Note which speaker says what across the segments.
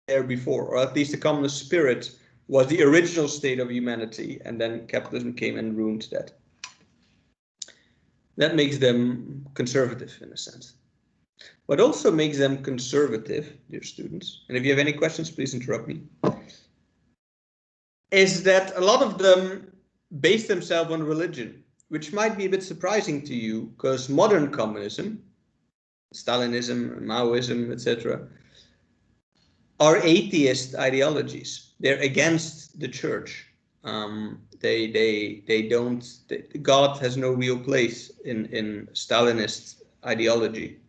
Speaker 1: there before, or at least the communist spirit was the original state of humanity, and then capitalism came and ruined that. That makes them conservative in a sense. What also makes them conservative, dear students, and if you have any questions, please interrupt me, is that a lot of them base themselves on religion, which might be a bit surprising to you, because modern communism, Stalinism, Maoism, etc., are atheist ideologies. They're against the church. They don't. God has no real place in Stalinist ideology.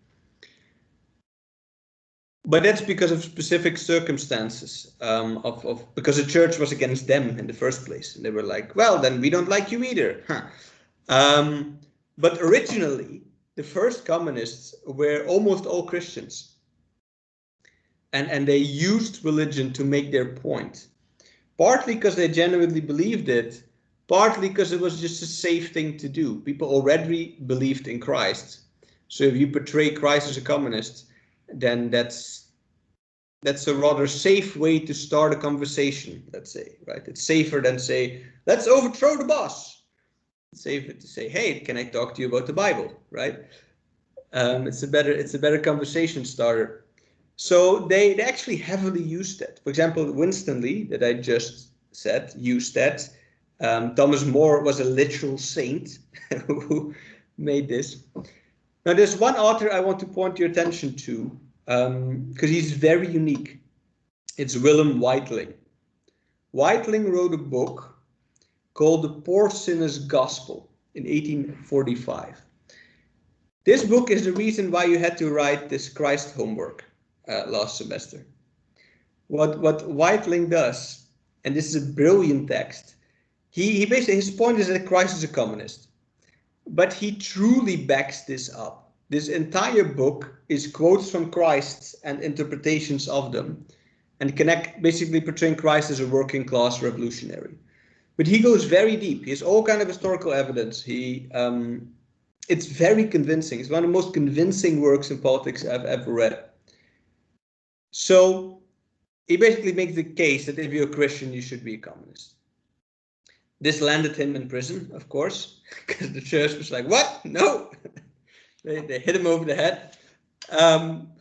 Speaker 1: But that's because of specific circumstances, because the church was against them in the first place, and they were like, well, then we don't like you either. But originally, the first communists were almost all Christians, and they used religion to make their point, partly because they genuinely believed it, partly because it was just a safe thing to do. People already believed in Christ, so if you portray Christ as a communist, then that's a rather safe way to start a conversation, let's say, right? It's safer than say, let's overthrow the boss. It's safer to say, hey, can I talk to you about the Bible, right? It's a better conversation starter. So they actually heavily used that. For example, Winston Lee, that I just said, used that. Thomas More was a literal saint who made this. Now, there's one author I want to point your attention to, because he's very unique. It's Willem Weitling. Weitling wrote a book called The Poor Sinner's Gospel in 1845. This book is the reason why you had to write this Christ homework last semester. What Weitling does, and this is a brilliant text, he basically, his point is that Christ is a communist, but he truly backs this up. This entire book is quotes from Christ and interpretations of them, and basically portraying Christ as a working class revolutionary. But he goes very deep. He has all kind of historical evidence. It's very convincing. It's one of the most convincing works in politics I've ever read. So he basically makes the case that if you're a Christian, you should be a communist. This landed him in prison, of course, because the church was like, what? No. They hit him over the head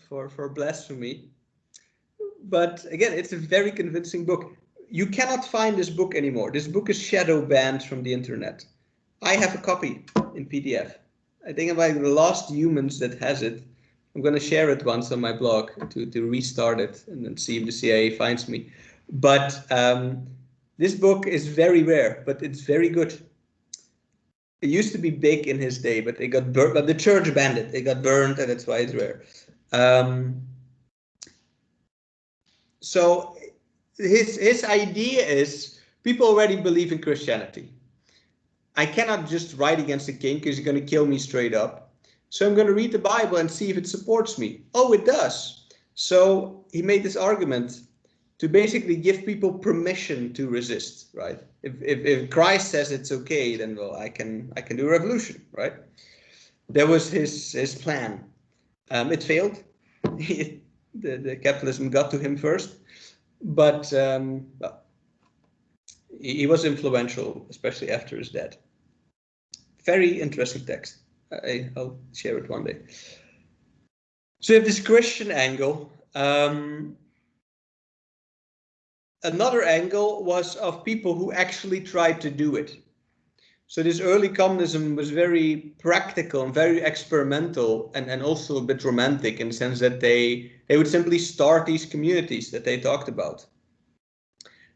Speaker 1: for blasphemy. But again, it's a very convincing book. You cannot find this book anymore. This book is shadow banned from the internet. I have a copy in PDF. I think I'm like the last humans that has it. I'm going to share it once on my blog to restart it and then see if the CIA finds me. But this book is very rare, but it's very good. It used to be big in his day, but it got burned. But the church banned it. It got burned, and that's why it's rare. So his idea is people already believe in Christianity. I cannot just write against the king because he's going to kill me straight up. So I'm going to read the Bible and see if it supports me. Oh, it does. So he made this argument to basically give people permission to resist, right? If Christ says it's okay, then well, I can do a revolution, right? That was his plan. It failed. The capitalism got to him first, but well, he was influential, especially after his death. Very interesting text. I'll share it one day. So you have this Christian angle. Another angle was of people who actually tried to do it. So this early communism was very practical and very experimental, and also a bit romantic in the sense that they would simply start these communities that they talked about.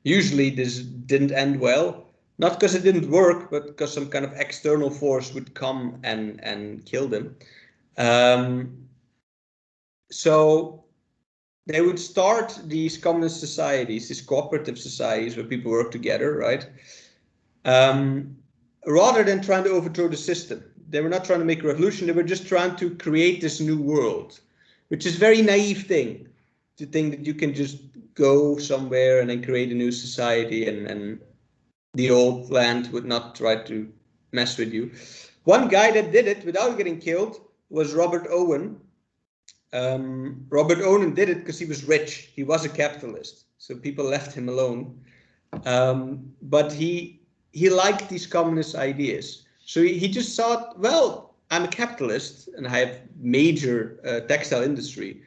Speaker 1: Usually this didn't end well, not because it didn't work, but because some kind of external force would come and kill them. So they would start these communist societies, these cooperative societies where people work together, right? Rather than trying to overthrow the system. They were not trying to make a revolution, they were just trying to create this new world, which is a very naive thing, to think that you can just go somewhere and then create a new society and the old land would not try to mess with you. One guy that did it without getting killed was Robert Owen. Robert Owen did it because he was rich. He was a capitalist, so people left him alone. But he liked these communist ideas. So he just thought, well, I'm a capitalist and I have major textile industry.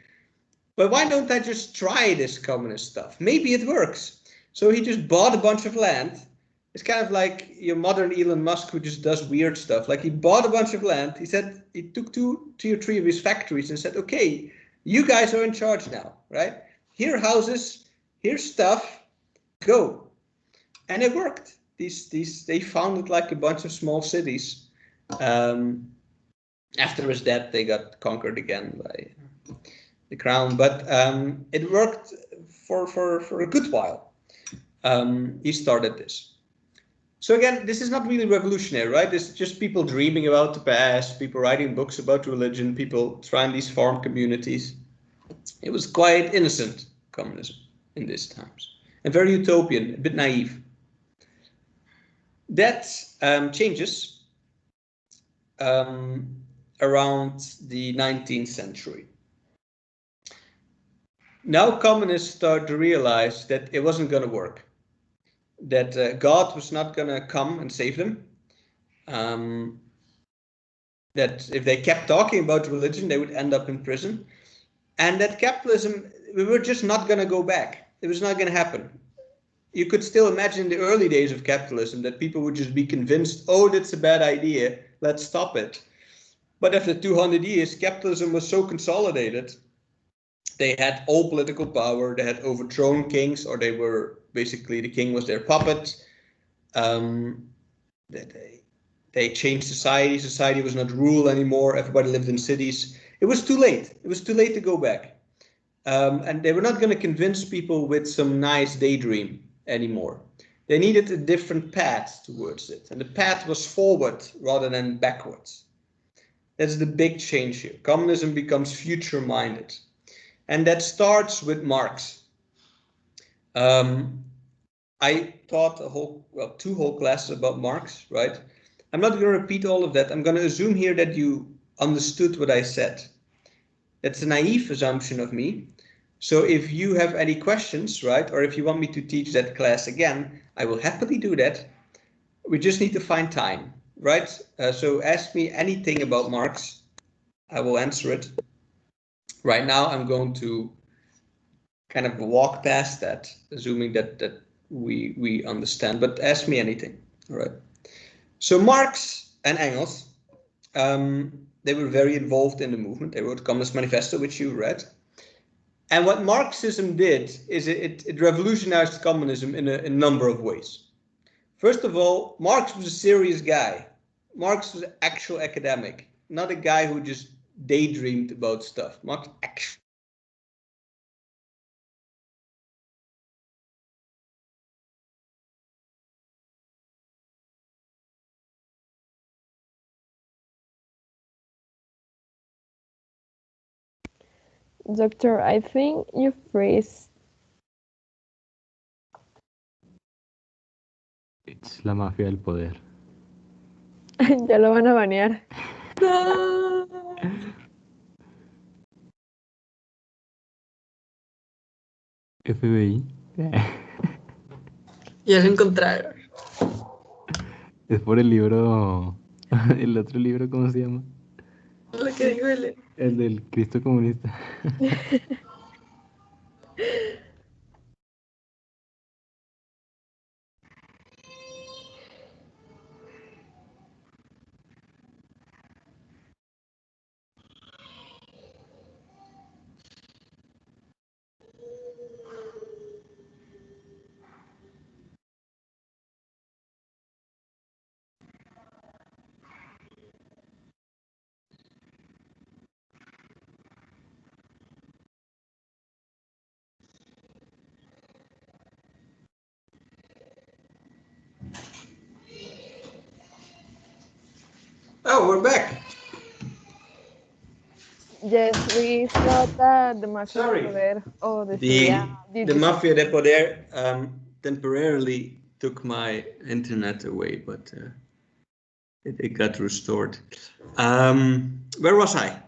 Speaker 1: But why don't I just try this communist stuff? Maybe it works. So he just bought a bunch of land. It's kind of like your modern Elon Musk who just does weird stuff. Like he bought a bunch of land. He said he took two or three of his factories and said, okay, you guys are in charge now, right? Here are houses, here's stuff, go. And it worked. They founded like a bunch of small cities. After his death, they got conquered again by the crown, but it worked for a good while. He started this. So again, this is not really revolutionary, right? This is just people dreaming about the past, people writing books about religion, people trying these farm communities. It was quite innocent, communism, in these times, and very utopian, a bit naive. That changes around the 19th century. Now communists start to realize that it wasn't going to work, that God was not going to come and save them, that if they kept talking about religion, they would end up in prison, and that capitalism, we were just not going to go back. It was not going to happen. You could still imagine the early days of capitalism that people would just be convinced, oh, that's a bad idea, let's stop it. But after 200 years, capitalism was so consolidated. They had all political power, they had overthrown kings, or they were basically, the king was their puppet. They changed society, society was not ruled anymore, everybody lived in cities. It was too late, it was too late to go back. And they were not going to convince people with some nice daydream anymore. They needed a different path towards it, and the path was forward rather than backwards. That's the big change here. Communism becomes future-minded. And that starts with Marx. I taught two whole classes about Marx, right? I'm not going to repeat all of that. I'm going to assume here that you understood what I said. That's a naive assumption of me. So if you have any questions, right, or if you want me to teach that class again, I will happily do that. We just need to find time, right? So ask me anything about Marx. I will answer it. Right now, I'm going to kind of walk past that, assuming that we understand, but ask me anything, all right? So Marx and Engels, they were very involved in the movement. They wrote the Communist Manifesto, which you read. And what Marxism did is it revolutionized communism in a number of ways. First of all, Marx was a serious guy. Marx was an actual academic, not a guy who just daydreamed about stuff. Marx actually.
Speaker 2: Doctor, I think you freeze.
Speaker 3: Es la mafia del poder.
Speaker 2: Ya lo van a banear. No.
Speaker 3: FBI.
Speaker 4: Ya lo encontraron.
Speaker 3: Es por el libro. El otro libro, ¿cómo se llama?
Speaker 4: Lo que dijo él.
Speaker 3: El del Cristo comunista.
Speaker 1: Oh, we're back.
Speaker 2: Yes, we thought that the Mafia
Speaker 1: Sorry.
Speaker 2: de Poder. Oh, the
Speaker 1: Mafia de Poder temporarily took my internet away, but it got restored. Where was I?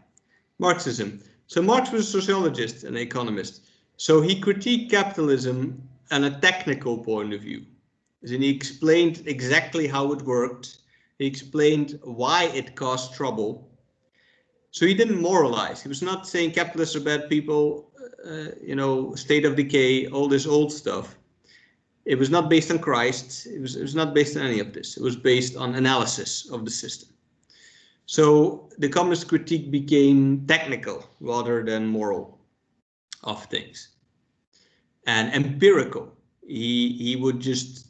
Speaker 1: Marxism. So Marx was a sociologist and economist. So he critiqued capitalism on a technical point of view. And he explained exactly how it worked. He explained why it caused trouble. So he didn't moralize. He was not saying capitalists are bad people, state of decay, all this old stuff. It was not based on Christ. It was not based on any of this. It was based on analysis of the system. So the communist critique became technical rather than moral of things, and empirical. He would just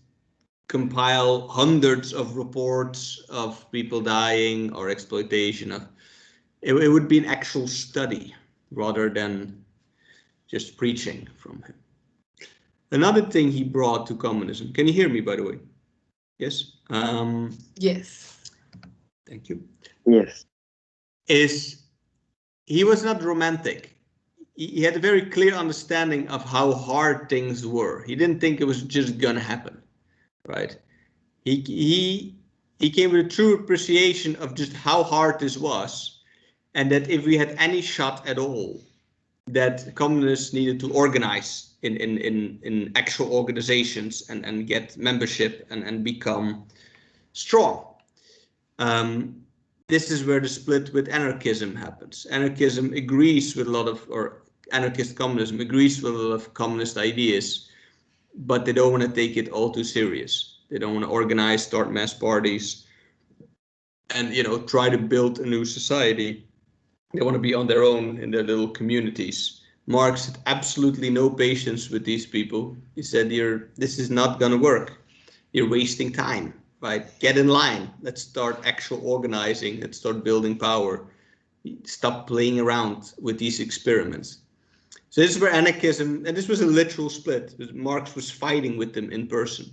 Speaker 1: compile hundreds of reports of people dying or exploitation of. It would be an actual study rather than just preaching from him. Another thing he brought to communism. Can you hear me, by the way? Yes.
Speaker 4: Yes.
Speaker 1: Thank you.
Speaker 5: Yes.
Speaker 1: Is he was not romantic. He had a very clear understanding of how hard things were. He didn't think it was just gonna happen, right? He came with a true appreciation of just how hard this was, and that if we had any shot at all, that communists needed to organize in actual organizations and get membership and become strong. This is where the split with anarchism happens. Anarchism agrees with a lot of, or anarchist communism agrees with a lot of communist ideas, but they don't want to take it all too serious. They don't want to organize, start mass parties, and try to build a new society. They want to be on their own in their little communities. Marx had absolutely no patience with these people. He said, this is not going to work. You're wasting time. Right, get in line. Let's start actual organizing. Let's start building power. Stop playing around with these experiments. So this is where anarchism, and this was a literal split. Marx was fighting with them in person,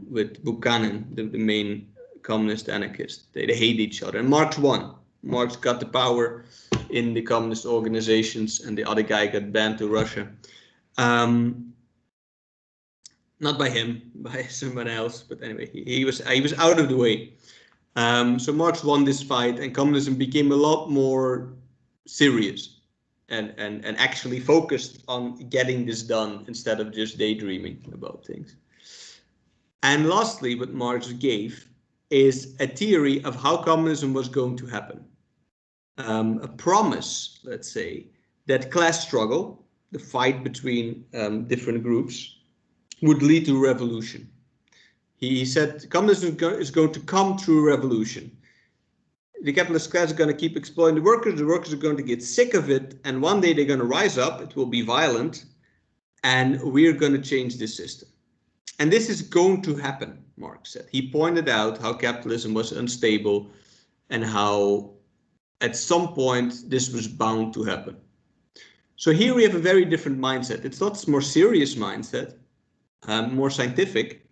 Speaker 1: with Buchanan, the main communist anarchist. They hate each other, and Marx won. Marx got the power in the communist organizations, and the other guy got banned to Russia. Not by him, by someone else, but anyway, he was out of the way. So Marx won this fight, and communism became a lot more serious and actually focused on getting this done instead of just daydreaming about things. And lastly, what Marx gave is a theory of how communism was going to happen. A promise, let's say, that class struggle, the fight between different groups, would lead to revolution. He said communism is going to come through revolution. The capitalist class is going to keep exploiting the workers are going to get sick of it, and one day they're going to rise up, it will be violent, and we're going to change this system. And this is going to happen, Marx said. He pointed out how capitalism was unstable and how at some point this was bound to happen. So here we have a very different mindset. It's not a more serious mindset, more scientific,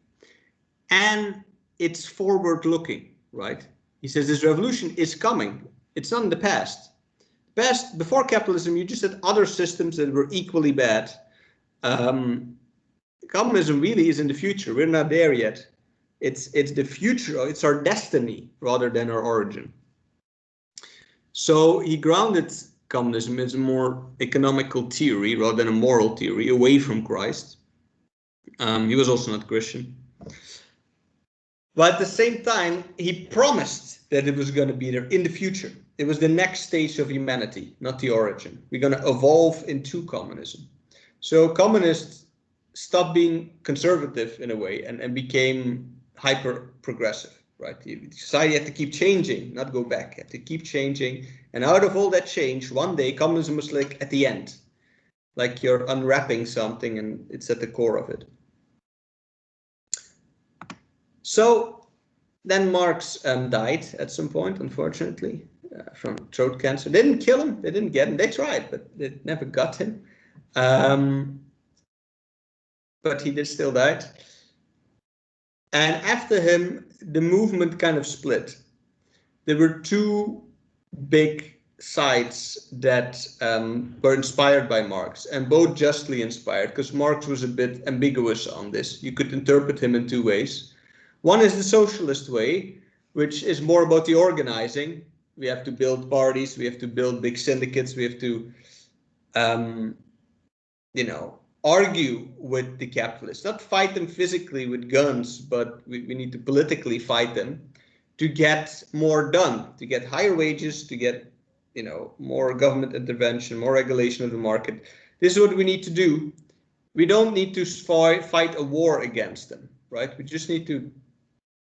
Speaker 1: and it's forward-looking, right? He says this revolution is coming. It's not in the past. Before capitalism, you just had other systems that were equally bad. Communism really is in the future. We're not there yet. It's the future. It's our destiny rather than our origin. So he grounded communism as a more economical theory rather than a moral theory, away from Christ. He was also not Christian. But at the same time, he promised that it was going to be there in the future. It was the next stage of humanity, not the origin. We're going to evolve into communism. So communists stopped being conservative in a way and became hyper progressive, right? The society had to keep changing, not go back, had to keep changing. And out of all that change, one day communism was like at the end, like you're unwrapping something and it's at the core of it. So then Marx died at some point, unfortunately, from throat cancer. They didn't kill him, they didn't get him. They tried, but they never got him. But he did still died. And after him, the movement kind of split. There were two big sides that were inspired by Marx, and both justly inspired, because Marx was a bit ambiguous on this. You could interpret him in two ways. One is the socialist way, which is more about the organizing, We have to build parties. We have to build big syndicates. We have to, you know, argue with the capitalists, not fight them physically with guns, but we need to politically fight them to get more done, to get higher wages, to get, you know, more government intervention, more regulation of the market. This is what we need to do. We don't need to fight a war against them, right? We just need to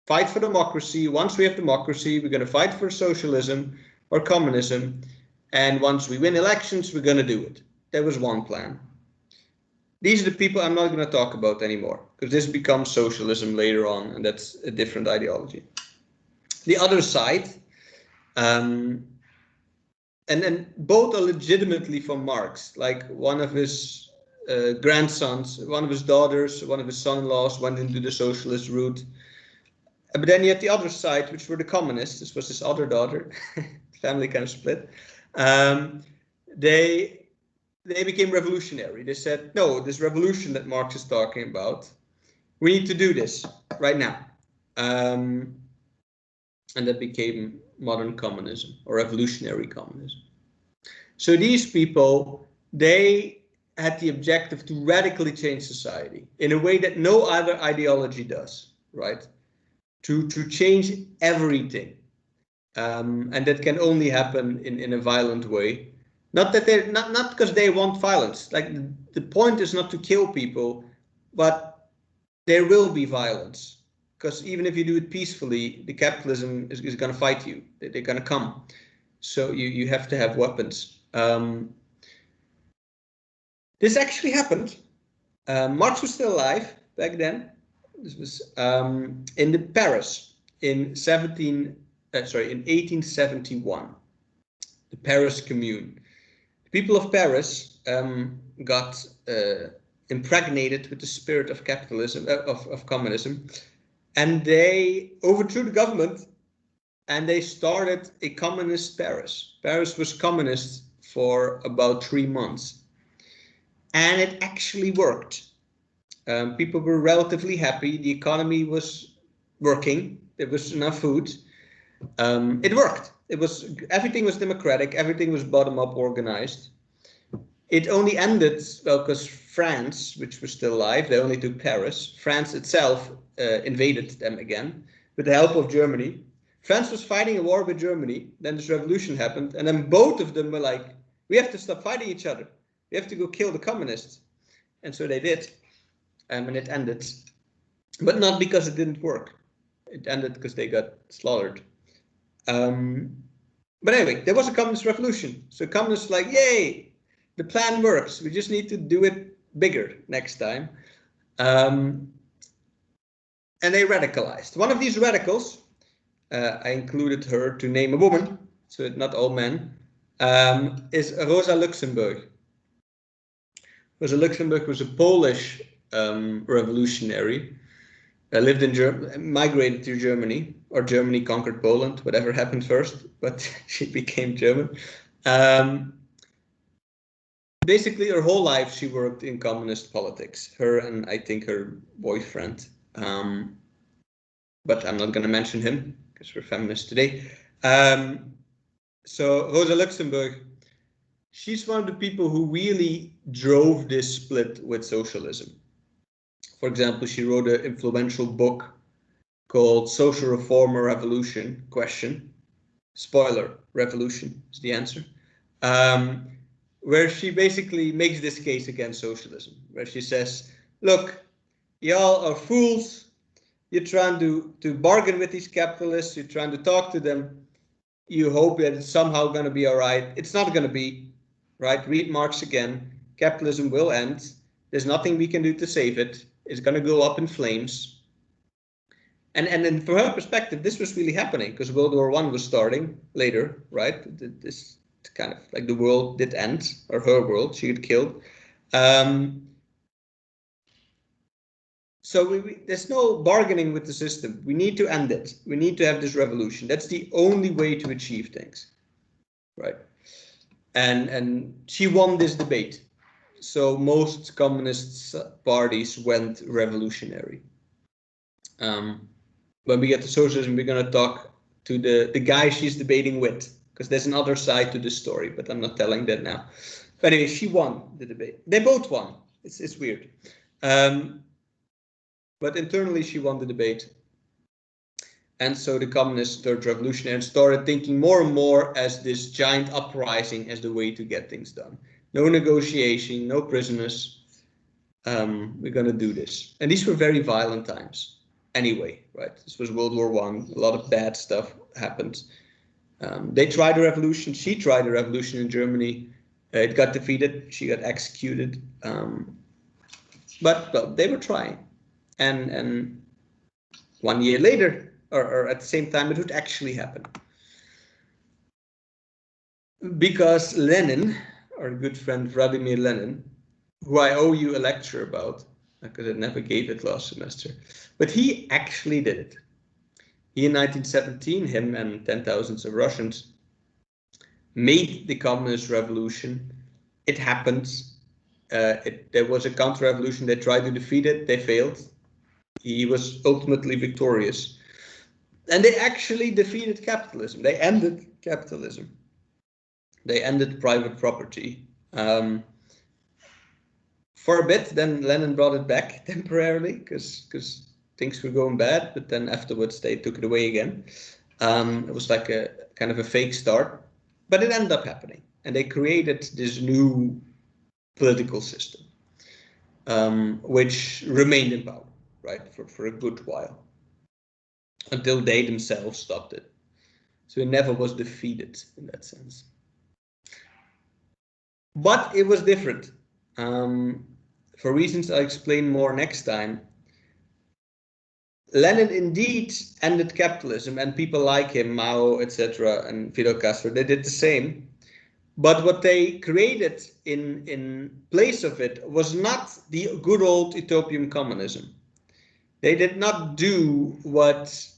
Speaker 1: fight for democracy. Once we have democracy, we're going to fight for socialism or communism. And once we win elections, we're going to do it. There was one plan. These are the people I'm not going to talk about anymore, because this becomes socialism later on, and that's a different ideology. The other side, and both are legitimately from Marx. Like one of his grandsons, one of his daughters, one of his son-in-laws went into the socialist route. But then you had the other side, which were the communists. This was his other daughter. Family kind of split. They became revolutionary. They said, no, this revolution that Marx is talking about, we need to do this right now. And that became modern communism or revolutionary communism. So these people, they had the objective to radically change society in a way that no other ideology does, right? To change everything. And that can only happen in a violent way. Not that they're not because they want violence. Like the point is not to kill people, but there will be violence. Because even if you do it peacefully, the capitalism is going to fight you. They're going to come. So you have to have weapons. This actually happened. Marx was still alive back then. This was in Paris in 1871. The Paris Commune. The people of Paris got impregnated with the spirit of capitalism, of communism, and they overthrew the government, and they started a communist Paris. Paris was communist for about 3 months, and it actually worked. People were relatively happy. The economy was working. There was enough food. It worked. Everything was democratic. Everything was bottom-up organized. It only ended, well, because France, which was still alive, they only took Paris. France itself invaded them again with the help of Germany. France was fighting a war with Germany. Then this revolution happened, and then both of them were like, we have to stop fighting each other. We have to go kill the communists. And so they did. And it ended. But not because it didn't work. It ended because they got slaughtered. But anyway, there was a communist revolution. So communists were like, yay, the plan works. We just need to do it bigger next time. And they radicalized. One of these radicals, I included her to name a woman, so not all men, is Rosa Luxemburg. Rosa Luxemburg was a Polish revolutionary. Lived in Germany, migrated to Germany, or Germany conquered Poland, whatever happened first, but she became German. Basically, her whole life she worked in communist politics. Her and I think her boyfriend, but I'm not going to mention him because we're feminists today. So Rosa Luxemburg, she's one of the people who really drove this split with socialism. For example, she wrote an influential book called Social Reform or Revolution? Question. Spoiler, revolution is the answer. Where she basically makes this case against socialism, where she says, look, y'all are fools. You're trying to bargain with these capitalists. You're trying to talk to them. You hope that it's somehow going to be all right. It's not going to be, right? Read Marx again. Capitalism will end. There's nothing we can do to save it. It's going to go up in flames. And then from her perspective, this was really happening because World War I was starting later, right? This kind of like the world did end, or her world, she got killed. So there's no bargaining with the system. We need to end it. We need to have this revolution. That's the only way to achieve things, right? And she won this debate. So most communist parties went revolutionary. When we get to socialism, we're going to talk to the guy she's debating with. because there's another side to the story, but I'm not telling that now. But anyway, she won the debate. They both won. It's weird. But internally, she won the debate. And so the communists turned revolutionary and started thinking more and more as this giant uprising as the way to get things done. No negotiation, no prisoners. We're going to do this. And these were very violent times anyway, right? This was World War I. A lot of bad stuff happened. They tried a revolution. She tried a revolution in Germany. It got defeated. She got executed. But well, they were trying. And 1 year later, or at the same time, it would actually happen. Because Lenin, our good friend Vladimir Lenin, who I owe you a lecture about, because I never gave it last semester, but he actually did it. He in 1917, him and 10,000 of Russians made the communist revolution. It happened. There was a counter-revolution. They tried to defeat it. They failed. He was ultimately victorious. And they actually defeated capitalism. They ended capitalism. They ended private property. For a bit, then Lenin brought it back temporarily because things were going bad, but then afterwards they took it away again. It was like a kind of a fake start, but it ended up happening. And they created this new political system, which remained in power, right, for a good while, until they themselves stopped it. So it never was defeated in that sense. But it was different. For reasons I'll explain more next time. Lenin indeed ended capitalism, and people like him, Mao, etc., and Fidel Castro, they did the same. But what they created in place of it was not the good old utopian communism. They did not do what,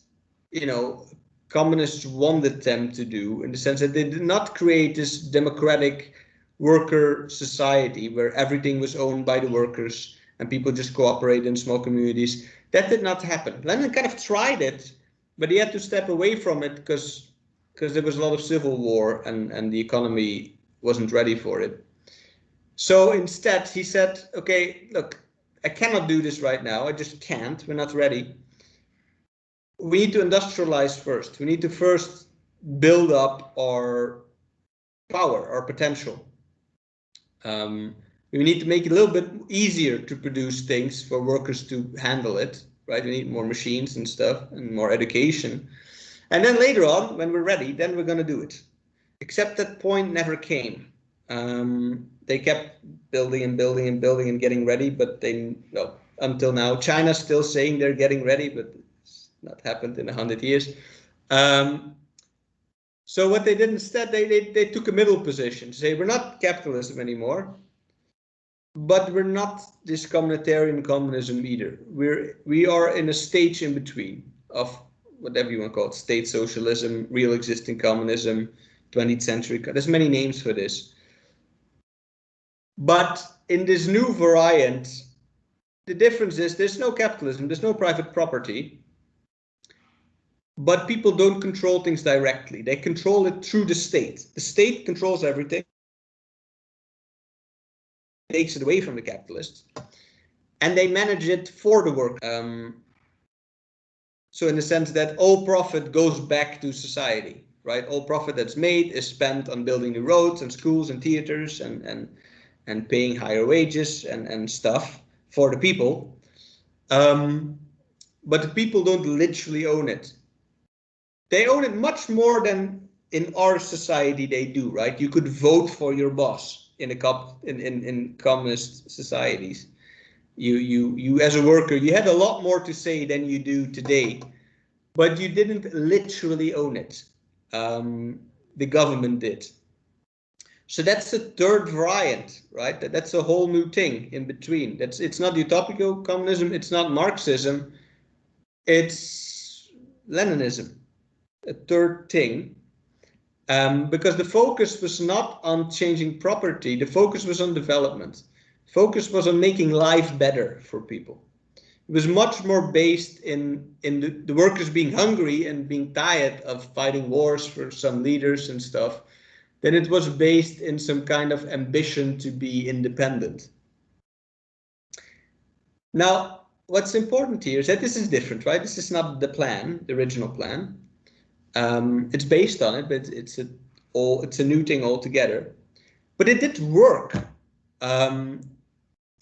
Speaker 1: communists wanted them to do, in the sense that they did not create this democratic worker society where everything was owned by the workers and people just cooperate in small communities. That did not happen. Lenin kind of tried it, but he had to step away from it because there was a lot of civil war and the economy wasn't ready for it. So instead he said, okay, look, I cannot do this right now. I just can't. We're not ready. We need to industrialize first. We need to first build up our power, our potential. We need to make it a little bit easier to produce things for workers to handle it, right? We need more machines and stuff and more education. And then later on, when we're ready, then we're going to do it. Except that point never came. They kept building and building and building and getting ready, but until now, China's still saying they're getting ready, but it's not happened in 100 years. So what they did instead, they took a middle position to say, we're not capitalism anymore, but we're not this communitarian communism either. We are in a stage in between of whatever you want to call it, state socialism, real existing communism, 20th century. There's many names for this. But in this new variant, the difference is there's no capitalism, there's no private property. But people don't control things directly. They control it through the state. The state controls everything. Takes it away from the capitalists. And they manage it for the worker. So in the sense that all profit goes back to society, right? All profit that's made is spent on building the roads and schools and theaters and paying higher wages and stuff for the people. But the people don't literally own it. They own it much more than in our society they do, right? You could vote for your boss in communist societies. You as a worker, you had a lot more to say than you do today, but you didn't literally own it. The government did. So that's the third variant, right? That's a whole new thing in between. It's not utopical communism, it's not Marxism, it's Leninism. A third thing, because the focus was not on changing property, the focus was on development. Focus was on making life better for people. It was much more based in the workers being hungry and being tired of fighting wars for some leaders and stuff, than it was based in some kind of ambition to be independent. Now, what's important here is that this is different, right? This is not the plan, the original plan. It's based on it, but it's a new thing altogether. But it did work.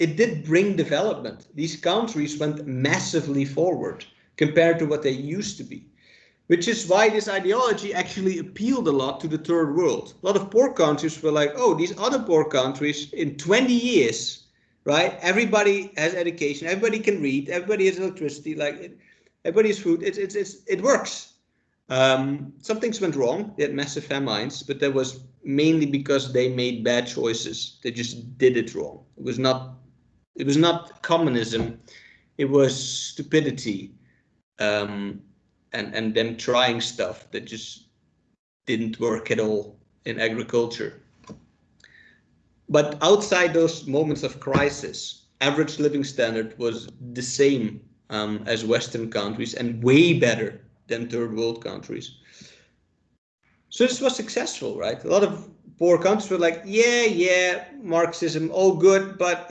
Speaker 1: It did bring development. These countries went massively forward compared to what they used to be, which is why this ideology actually appealed a lot to the third world. A lot of poor countries were like, oh, these other poor countries in 20 years, right? Everybody has education, everybody can read, everybody has electricity, like everybody has food. It works. Some things went wrong. They had massive famines, but that was mainly because they made bad choices. They just did it wrong. It was not communism. It was stupidity, and them trying stuff that just didn't work at all in agriculture. But outside those moments of crisis, average living standard was the same as Western countries and way better than third world countries. So this was successful, right? A lot of poor countries were like, yeah, Marxism, all good, but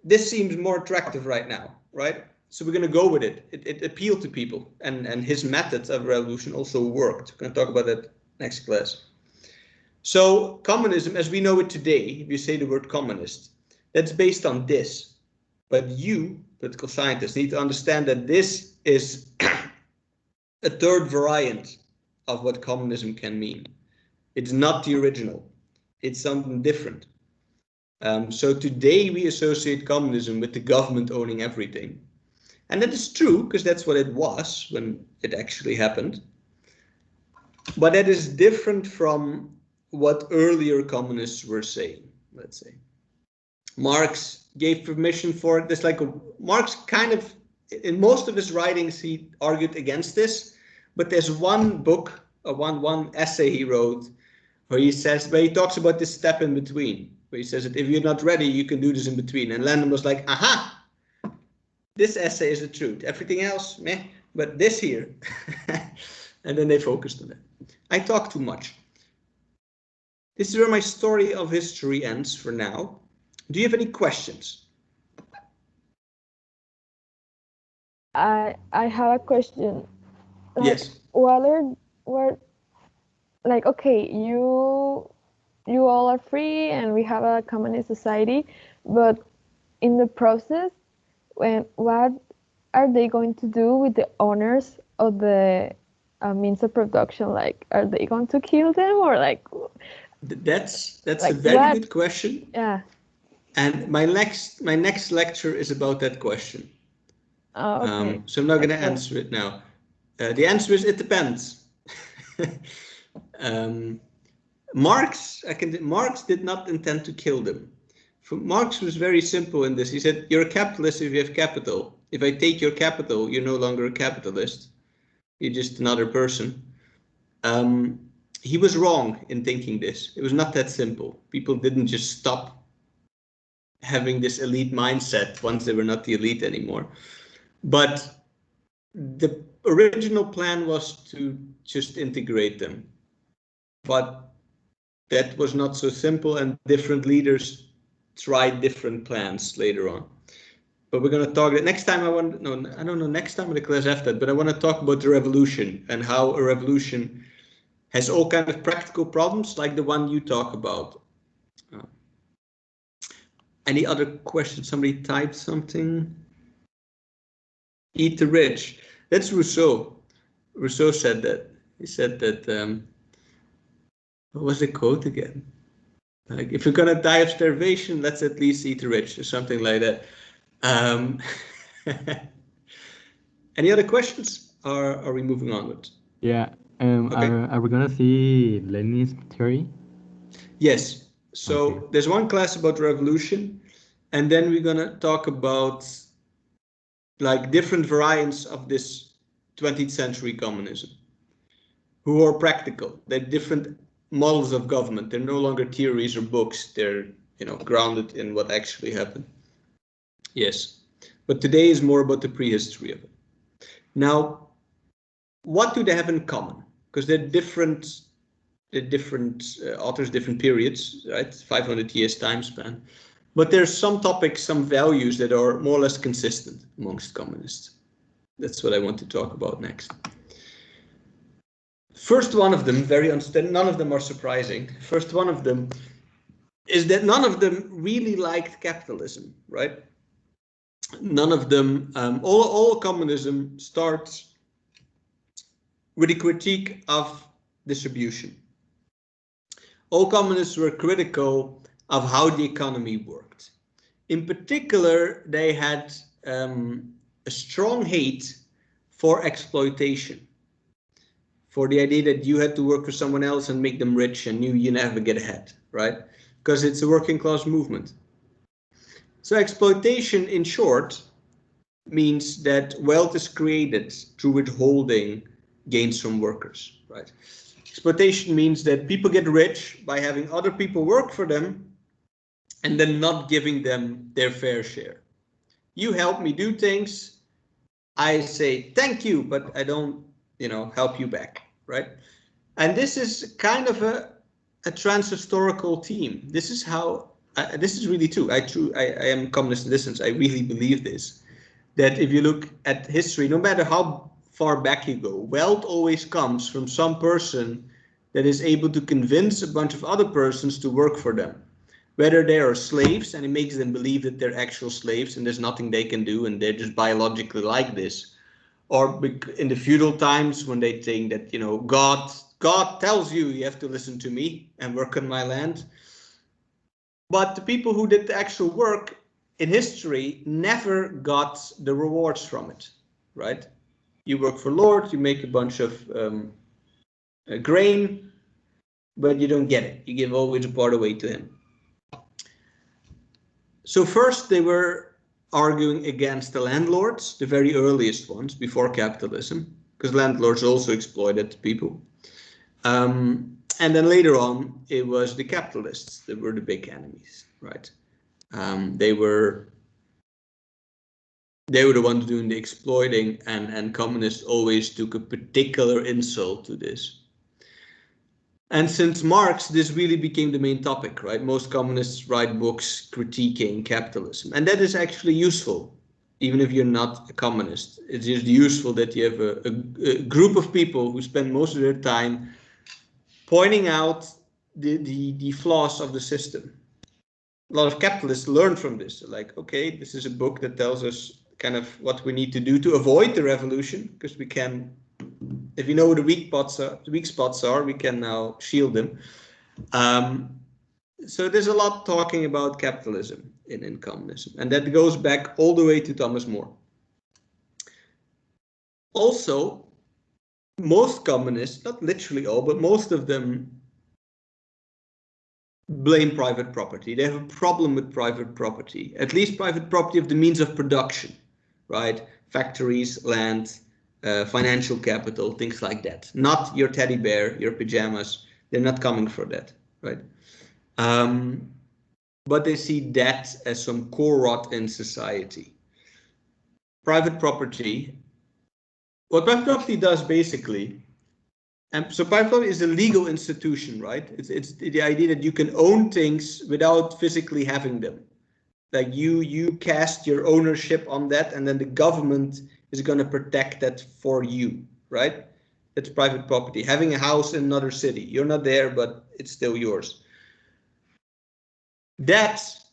Speaker 1: this seems more attractive right now, right? So we're going to go with it. It appealed to people, and his methods of revolution also worked. We're going to talk about that next class. So communism, as we know it today, if you say the word communist, that's based on this. But you, political scientists, need to understand that this is a third variant of what communism can mean. It's not the original. It's something different. So today we associate communism with the government owning everything. And that is true, because that's what it was when it actually happened. But that is different from what earlier communists were saying, let's say. Marx gave permission for it. There's like Marx kind of, in most of his writings, he argued against this. But there's one book, one essay he wrote, where he talks about this step in between, where he says that if you're not ready, you can do this in between. And Lenin was like, aha, this essay is the truth. Everything else, meh, but this here. And then they focused on it. I talk too much. This is where my story of history ends for now. Do you have any questions?
Speaker 2: I have a question.
Speaker 1: Yes.
Speaker 2: Okay, you all are free and we have a communist society, but in the process, what are they going to do with the owners of the means of production? Like, are they going to kill them, or like?
Speaker 1: That's like a very good question.
Speaker 2: Yeah.
Speaker 1: And my next lecture is about that question.
Speaker 2: Oh, okay.
Speaker 1: So I'm not going to answer it now. The answer is it depends. Marx did not intend to kill them. Marx was very simple in this. He said, you're a capitalist if you have capital. If I take your capital, you're no longer a capitalist. You're just another person. He was wrong in thinking this. It was not that simple. People didn't just stop having this elite mindset once they were not the elite anymore. But the original plan was to just integrate them. But that was not so simple, and different leaders tried different plans later on. But we're going to talk next time. I don't know, next time in the class after that, but I want to talk about the revolution and how a revolution has all kinds of practical problems like the one you talk about. Any other questions? Somebody typed something. Eat the rich. That's Rousseau. Rousseau said that. He said that, what was the quote again? Like, if you're going to die of starvation, let's at least eat the rich, or something like that. Any other questions, or are we moving onwards?
Speaker 3: Yeah.
Speaker 1: Okay.
Speaker 3: Are we gonna see Lenin's theory?
Speaker 1: Yes. So
Speaker 3: Okay.
Speaker 1: there's one class about revolution, and then we're gonna talk about like different variants of this 20th century communism, who are practical. They're different models of government. They're no longer theories or books. They're grounded in what actually happened. Yes. But today is more about the prehistory of it. Now, what do they have in common? Because they're different authors, different periods, right? 500 years time span. But there's some topics, some values that are more or less consistent amongst communists. That's what I want to talk about next. First one of them, none of them are surprising. First one of them is that none of them really liked capitalism, right? None of them, all communism starts with a critique of distribution. All communists were critical of how the economy worked. In particular, they had a strong hate for exploitation, for the idea that you had to work for someone else and make them rich and you never get ahead, right? Because it's a working class movement. So exploitation, in short, means that wealth is created through withholding gains from workers, right? Exploitation means that people get rich by having other people work for them and then not giving them their fair share. You help me do things, I say thank you, but I don't, help you back, right? And this is kind of a trans-historical theme. This is how, this is really true. I am a communist in this sense. I really believe this, that if you look at history, no matter how far back you go, wealth always comes from some person that is able to convince a bunch of other persons to work for them. Whether they are slaves and it makes them believe that they're actual slaves and there's nothing they can do and they're just biologically like this. Or in the feudal times when they think that, God tells you have to listen to me and work on my land. But the people who did the actual work in history never got the rewards from it, right? You work for Lord, you make a bunch of grain, but you don't get it. You give always a part away to him. So first they were arguing against the landlords, the very earliest ones before capitalism, because landlords also exploited people. And then later on, it was the capitalists that were the big enemies, right? They were the ones doing the exploiting, and communists always took a particular insult to this. And since Marx, this really became the main topic, right? Most communists write books critiquing capitalism, and that is actually useful, even if you're not a communist. It's just useful that you have a group of people who spend most of their time pointing out the flaws of the system. A lot of capitalists learn from this. They're like, okay, this is a book that tells us kind of what we need to do to avoid the revolution, because we can, if you know where the weak spots are, we can now shield them. So there's a lot talking about capitalism in communism, and that goes back all the way to Thomas More. Also, most communists, not literally all, but most of them blame private property. They have a problem with private property, at least private property of the means of production, right? Factories, land, financial capital, things like that. Not your teddy bear, your pajamas. They're not coming for that, right? But they see that as some core rot in society. Private property, what private property does basically, and so private property is a legal institution, right? It's the idea that you can own things without physically having them. Like you cast your ownership on that, and then the government is going to protect that for you, right? That's private property. Having a house in another city, you're not there, but it's still yours. That's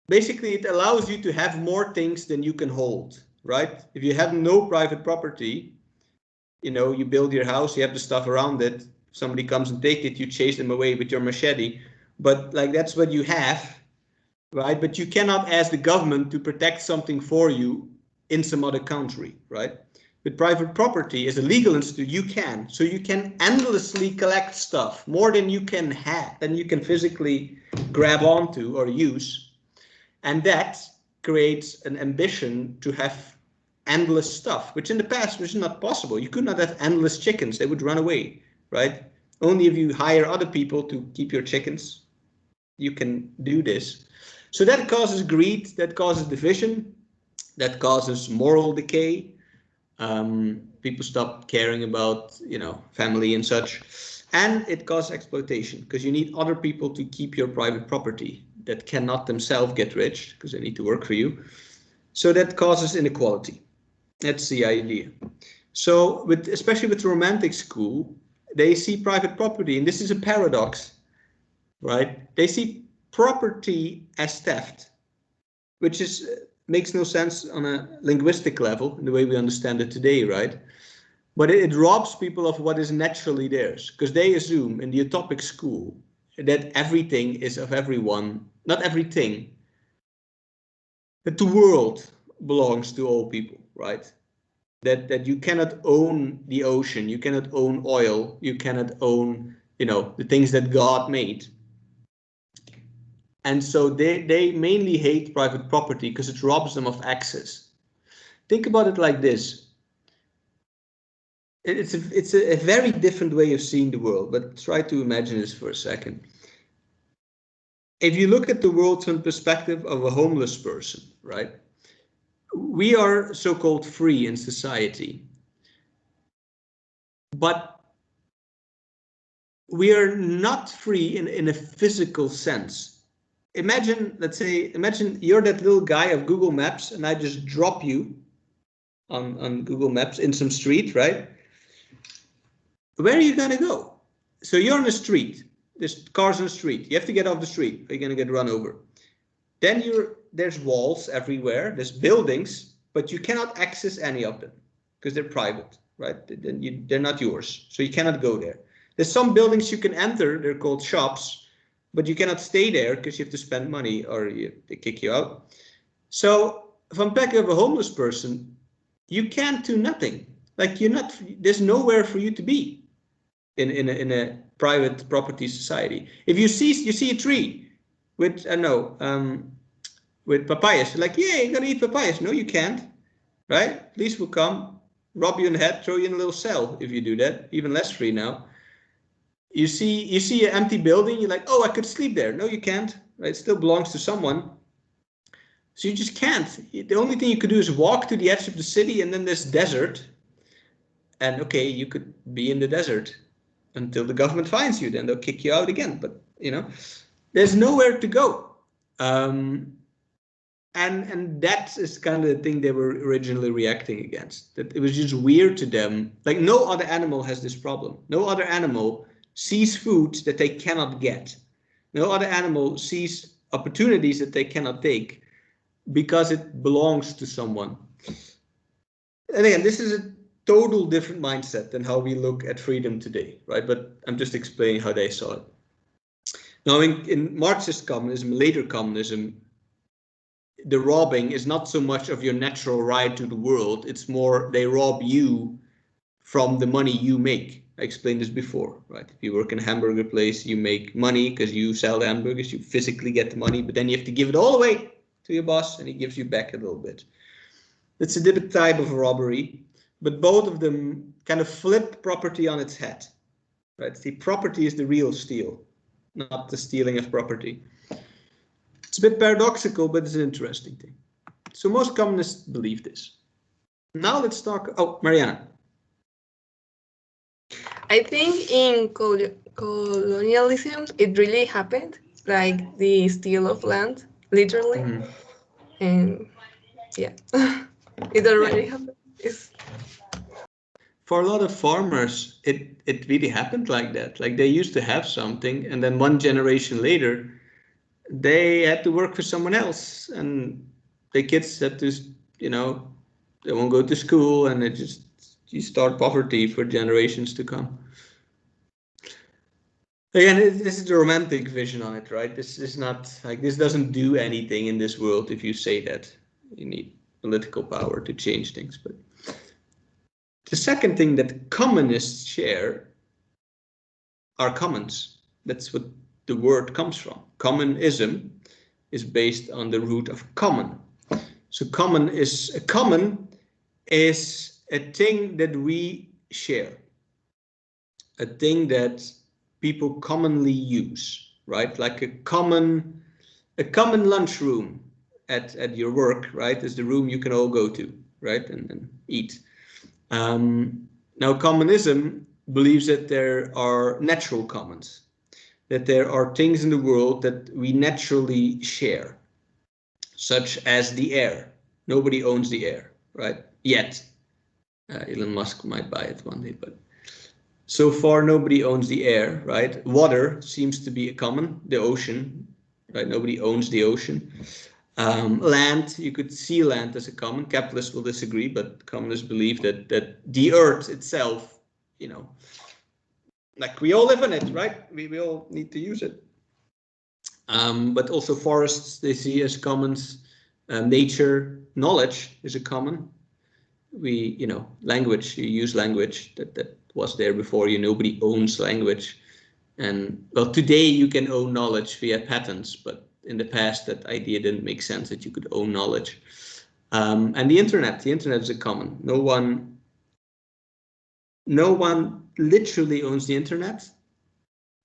Speaker 1: basically, it allows you to have more things than you can hold, right? If you have no private property, you build your house, you have the stuff around it. If somebody comes and take it, you chase them away with your machete. But like, that's what you have, right? But you cannot ask the government to protect something for you in some other country, right? With private property as a legal institute, you can. So you can endlessly collect stuff, more than you can have, than you can physically grab onto or use. And that creates an ambition to have endless stuff, which in the past was not possible. You could not have endless chickens. They would run away, right? Only if you hire other people to keep your chickens, you can do this. So that causes greed, that causes division. That causes moral decay. People stop caring about, family and such. And it causes exploitation because you need other people to keep your private property that cannot themselves get rich because they need to work for you. So that causes inequality. That's the idea. So especially with the Romantic school, they see private property, and this is a paradox, right? They see property as theft, which makes no sense on a linguistic level in the way we understand it today, right? But it robs people of what is naturally theirs, because they assume in the utopic school that everything is of everyone, not everything, that the world belongs to all people, right? That you cannot own the ocean, you cannot own oil, you cannot own, the things that God made. And so they mainly hate private property because it robs them of access. Think about it like this. It's a very different way of seeing the world, but try to imagine this for a second. If you look at the world from the perspective of a homeless person, right? We are so-called free in society, but we are not free in a physical sense. Imagine you're that little guy of Google Maps and I just drop you on Google Maps in some street, right? Where are you gonna go? So you're on the street, there's cars on the street, you have to get off the street, or you're gonna get run over. Then there's walls everywhere, there's buildings, but you cannot access any of them because they're private, right? They're not yours, so you cannot go there. There's some buildings you can enter, they're called shops, but you cannot stay there because you have to spend money or they kick you out. So from the perspective of a homeless person, you can't do nothing. Like there's nowhere for you to be in a private property society. If you see a tree with with papayas, you're like, yeah, you're gonna eat papayas. No, you can't, right? Police will come, rob you in the head, throw you in a little cell if you do that. Even less free now. You see an empty building, you're like, oh, I could sleep there. No, you can't, right? It still belongs to someone. So you just can't. The only thing you could do is walk to the edge of the city and then there's desert. And okay, you could be in the desert until the government finds you, then they'll kick you out again. But there's nowhere to go. And that is kind of the thing they were originally reacting against. That it was just weird to them. Like no other animal has this problem. No other animal sees food that they cannot get. No other animal sees opportunities that they cannot take because it belongs to someone. And again, this is a total different mindset than how we look at freedom today, right? But I'm just explaining how they saw it. Now, in Marxist communism, later communism, the robbing is not so much of your natural right to the world. It's more they rob you from the money you make. I explained this before, right? If you work in a hamburger place, you make money because you sell the hamburgers, you physically get the money, but then you have to give it all away to your boss and he gives you back a little bit. It's a different type of robbery, but both of them kind of flip property on its head, right? See, property is the real steal, not the stealing of property. It's a bit paradoxical, but it's an interesting thing. So most communists believe this. Now let's talk. Oh, Mariana.
Speaker 4: I think in colonialism, it really happened, like the steal of land, literally. Mm-hmm. And yeah, it already happened.
Speaker 1: For a lot of farmers, it really happened like that. Like they used to have something, and then one generation later, they had to work for someone else, and the kids had to, they won't go to school, and you start poverty for generations to come. Again, this is the romantic vision on it, right? This is not like this doesn't do anything in this world if you say that. You need political power to change things. But the second thing that communists share are commons. That's what the word comes from. Communism is based on the root of common. So common is a thing that we share, a thing that people commonly use, right? Like a common lunchroom. at your work, right, is the room you can all go to, right, and eat. Now, commonism believes that there are natural commons, that there are things in the world that we naturally share, such as the air. Nobody owns the air, right? Yet. Elon Musk might buy it one day, but so far nobody owns the air, right? Water seems to be a common, the ocean, right? Nobody owns the ocean. Land, you could see land as a common. Capitalists will disagree, but communists believe that the earth itself, you know, like we all live in it, right? We all need to use it. But also forests they see as commons. Nature, knowledge is a common. We, you know, language, you use language that was there before you. Nobody owns language. And well, today you can own knowledge via patents, but in the past that idea didn't make sense that you could own knowledge. And the internet is a common. No one literally owns the internet,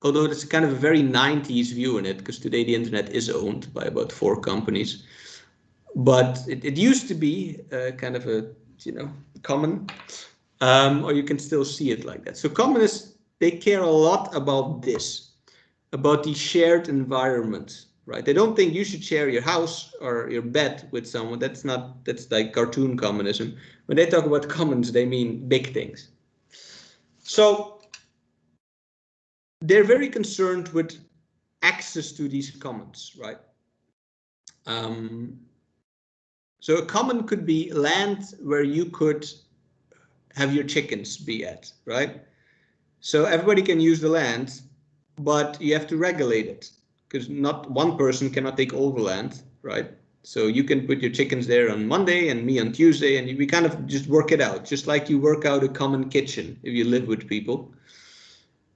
Speaker 1: although it's kind of a very 90s view in it, because today the internet is owned by about 4 companies. But it used to be kind of a, you know, common, or you can still see it like that. So communists, they care a lot about this, about the shared environment, right? They don't think you should share your house or your bed with someone. That's like cartoon communism. When they talk about commons, they mean big things. So they're very concerned with access to these commons, right? So a common could be land where you could have your chickens be at, right? So everybody can use the land, but you have to regulate it, because not one person cannot take all the land, right? So you can put your chickens there on Monday and me on Tuesday, and we kind of just work it out, just like you work out a common kitchen if you live with people.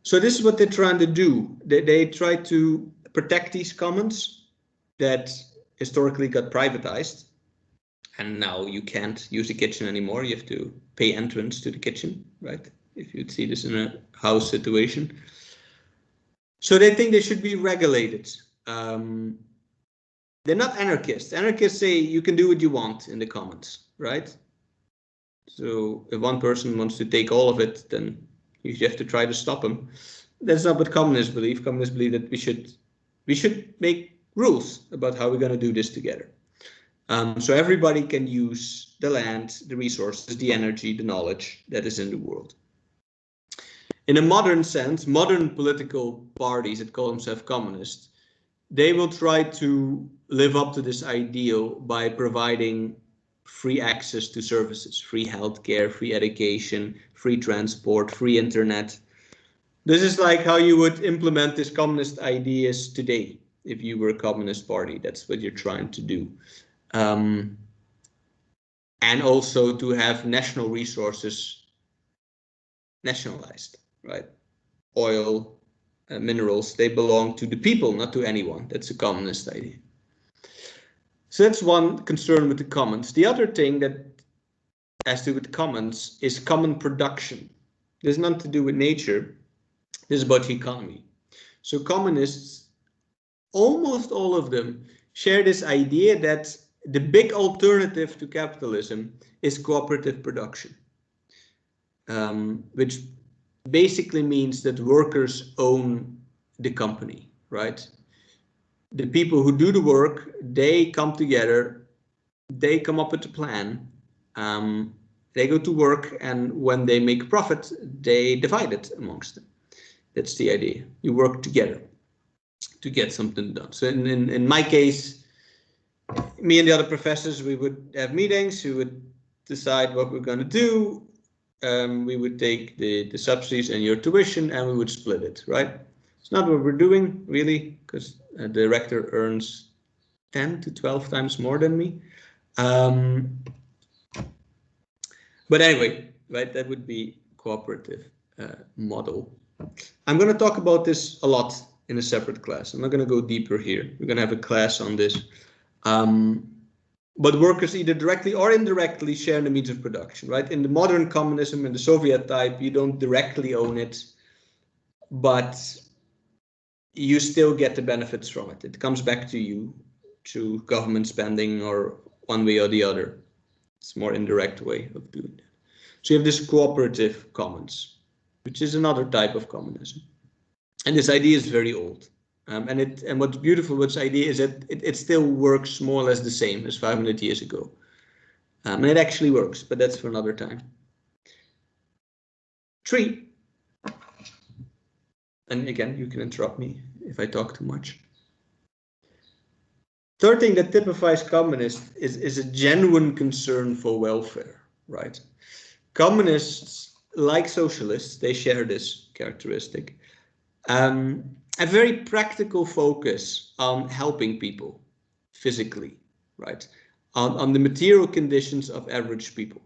Speaker 1: So this is what they're trying to do. They try to protect these commons that historically got privatized. And now you can't use the kitchen anymore. You have to pay entrance to the kitchen, right? If you'd see this in a house situation. So they think they should be regulated. They're not anarchists. Anarchists say you can do what you want in the commons, right? So if one person wants to take all of it, then you have to try to stop him. That's not what communists believe. Communists believe that we should make rules about how we're going to do this together. So everybody can use the land, the resources, the energy, the knowledge that is in the world. In a modern sense, modern political parties that call themselves communists, they will try to live up to this ideal by providing free access to services, free healthcare, free education, free transport, free internet. This is like how you would implement these communist ideas today if you were a communist party. That's what you're trying to do. And also to have national resources nationalized, right? Oil, minerals, they belong to the people, not to anyone. That's a communist idea. So that's one concern with the commons. The other thing that has to do with the commons is common production. There's nothing to do with nature. This is about the economy. So communists, almost all of them, share this idea that the big alternative to capitalism is cooperative production, which basically means that workers own the company, right? The people who do the work, they come together, they come up with a plan, they go to work, and when they make profit, they divide it amongst them. That's the idea. You work together to get something done. So in my case, me and the other professors, we would have meetings, we would decide what we're going to do. We would take the subsidies and your tuition and we would split it, right? It's not what we're doing really, because the director earns 10 to 12 times more than me. But anyway, right, that would be cooperative model. I'm going to talk about this a lot in a separate class. I'm not going to go deeper here. We're going to have a class on this. But workers either directly or indirectly share the means of production, right? In the modern communism, in the Soviet type, you don't directly own it, but you still get the benefits from it. It comes back to you through government spending or one way or the other. It's a more indirect way of doing that. So you have this cooperative commons, which is another type of communism. And this idea is very old. And what's beautiful about this idea is that it still works more or less the same as 500 years ago. And it actually works, but that's for another time. 3. And again, you can interrupt me if I talk too much. Third thing that typifies communists is a genuine concern for welfare, right? Communists, like socialists, they share this characteristic. A very practical focus on helping people physically, right? On the material conditions of average people.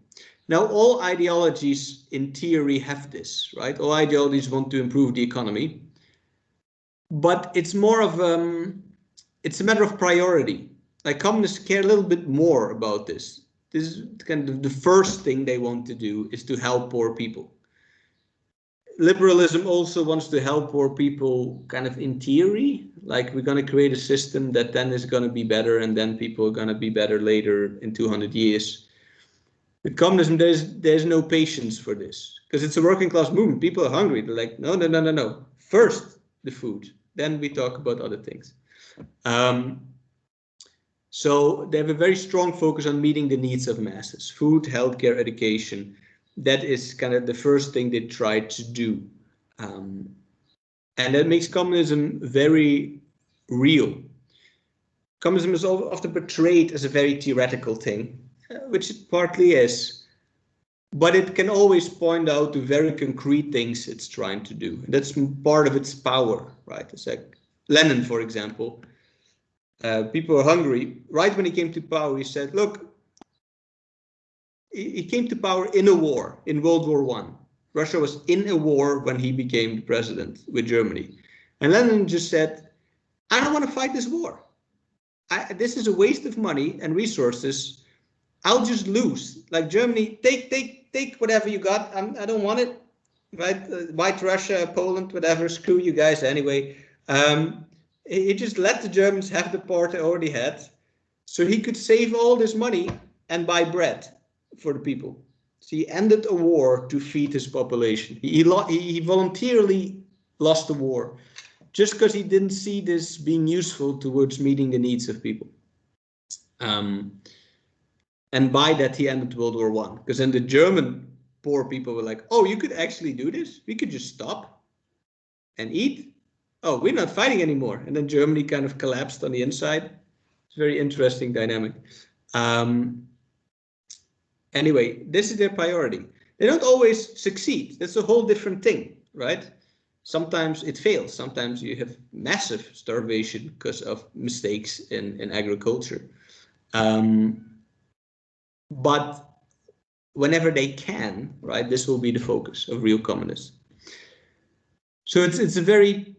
Speaker 1: Now, all ideologies in theory have this, right? All ideologies want to improve the economy, but it's more of it's a matter of priority. Like communists care a little bit more about this. This is kind of the first thing they want to do is to help poor people. Liberalism also wants to help poor people kind of in theory, like we're going to create a system that then is going to be better and then people are going to be better later in 200 years. With communism, there's no patience for this because it's a working class movement. People are hungry. They're like, no. First the food, then we talk about other things. So they have a very strong focus on meeting the needs of masses, food, healthcare, education. That is kind of the first thing they try to do. And that makes communism very real. Communism is often portrayed as a very theoretical thing, which it partly is, but it can always point out to very concrete things it's trying to do. And that's part of its power, right? It's like Lenin, for example. People are hungry. Right when he came to power, he said, look, he came to power in a war, in World War I. Russia was in a war when he became the president with Germany. And Lenin just said, I don't want to fight this war. This is a waste of money and resources. I'll just lose. Like Germany, take whatever you got. I don't want it. Right? White Russia, Poland, whatever. Screw you guys anyway. He just let the Germans have the part they already had. So he could save all this money and buy bread for the people. So he ended a war to feed his population. He voluntarily lost the war just because he didn't see this being useful towards meeting the needs of people. And by that, he ended World War I. Because then the German poor people were like, oh, you could actually do this? We could just stop and eat? Oh, we're not fighting anymore. And then Germany kind of collapsed on the inside. It's a very interesting dynamic. Anyway, this is their priority. They don't always succeed. That's a whole different thing, right? Sometimes it fails. Sometimes you have massive starvation because of mistakes in agriculture. But whenever they can, right, this will be the focus of real communists. So it's a very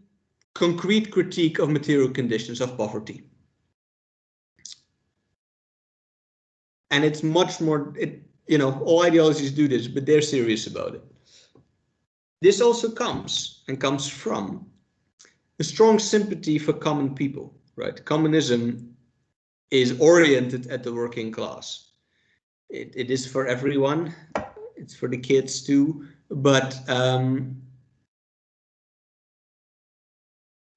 Speaker 1: concrete critique of material conditions of poverty. And it's much more, all ideologies do this, but they're serious about it. This also comes from a strong sympathy for common people, right? Communism is oriented at the working class. It is for everyone. It's for the kids too, but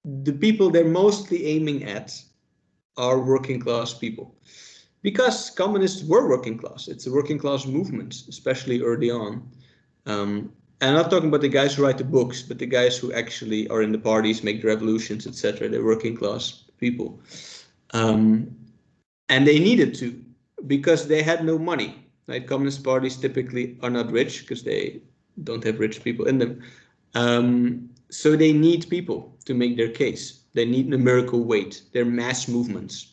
Speaker 1: the people they're mostly aiming at are working class people. Because communists were working class. It's a working class movement, especially early on. And I'm not talking about the guys who write the books, but the guys who actually are in the parties, make the revolutions, etc. They're working class people. And they needed to, because they had no money. Right? Communist parties typically are not rich because they don't have rich people in them. So they need people to make their case. They need numerical weight. They're mass movements.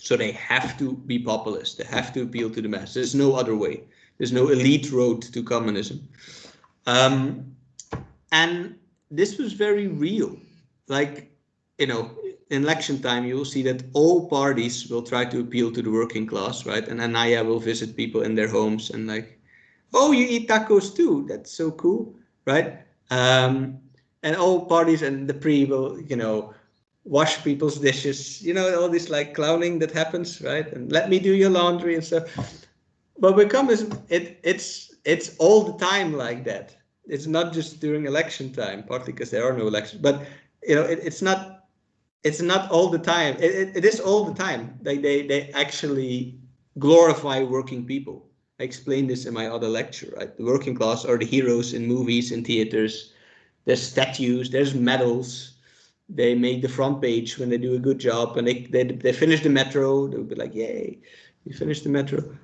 Speaker 1: So they have to be populist. They have to appeal to the mass. There's no other way. There's no elite road to communism. And this was very real. Like, in election time, you will see that all parties will try to appeal to the working class, right? And Anaya will visit people in their homes and like, oh, you eat tacos too. That's so cool, right? And all parties and the PRI will, wash people's dishes, you know, all this like clowning that happens, right? And let me do your laundry and stuff. But with communism, it's all the time like that. It's not just during election time, partly because there are no elections, but you know, it's not all the time. It is all the time. They actually glorify working people. I explained this in my other lecture, right? The working class are the heroes in movies and theaters. There's statues, there's medals. They make the front page when they do a good job, and they finish the metro. They'll be like, "Yay, you finished the metro."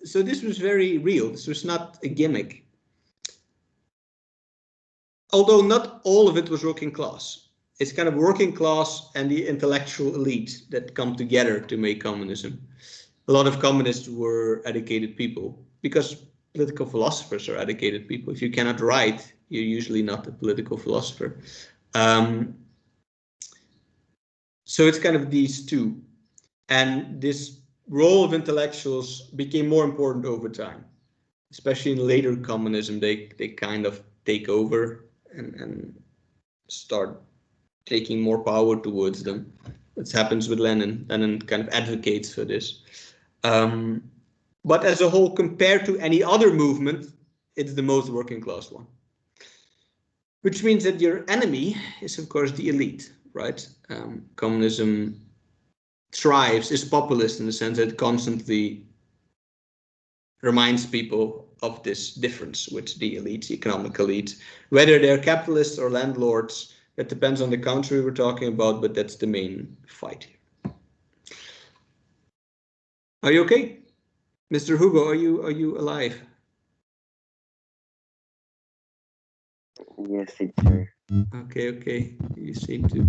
Speaker 1: So this was very real. This was not a gimmick. Although not all of it was working class. It's kind of working class and the intellectual elite that come together to make communism. A lot of communists were educated people, because political philosophers are educated people. If you cannot write, you're usually not a political philosopher. So it's kind of these two. And this role of intellectuals became more important over time. Especially in later communism, they kind of take over and start taking more power towards them. That happens with Lenin. Lenin kind of advocates for this. But as a whole, compared to any other movement, it's the most working class one. Which means that your enemy is, of course, the elite, right? Communism thrives, is populist in the sense that it constantly reminds people of this difference with the elite, the economic elite, whether they're capitalists or landlords. That depends on the country we're talking about, but that's the main fight here. Are you okay? Mr. Hugo, are you alive?
Speaker 5: Yes, teacher.
Speaker 1: Okay. You seem to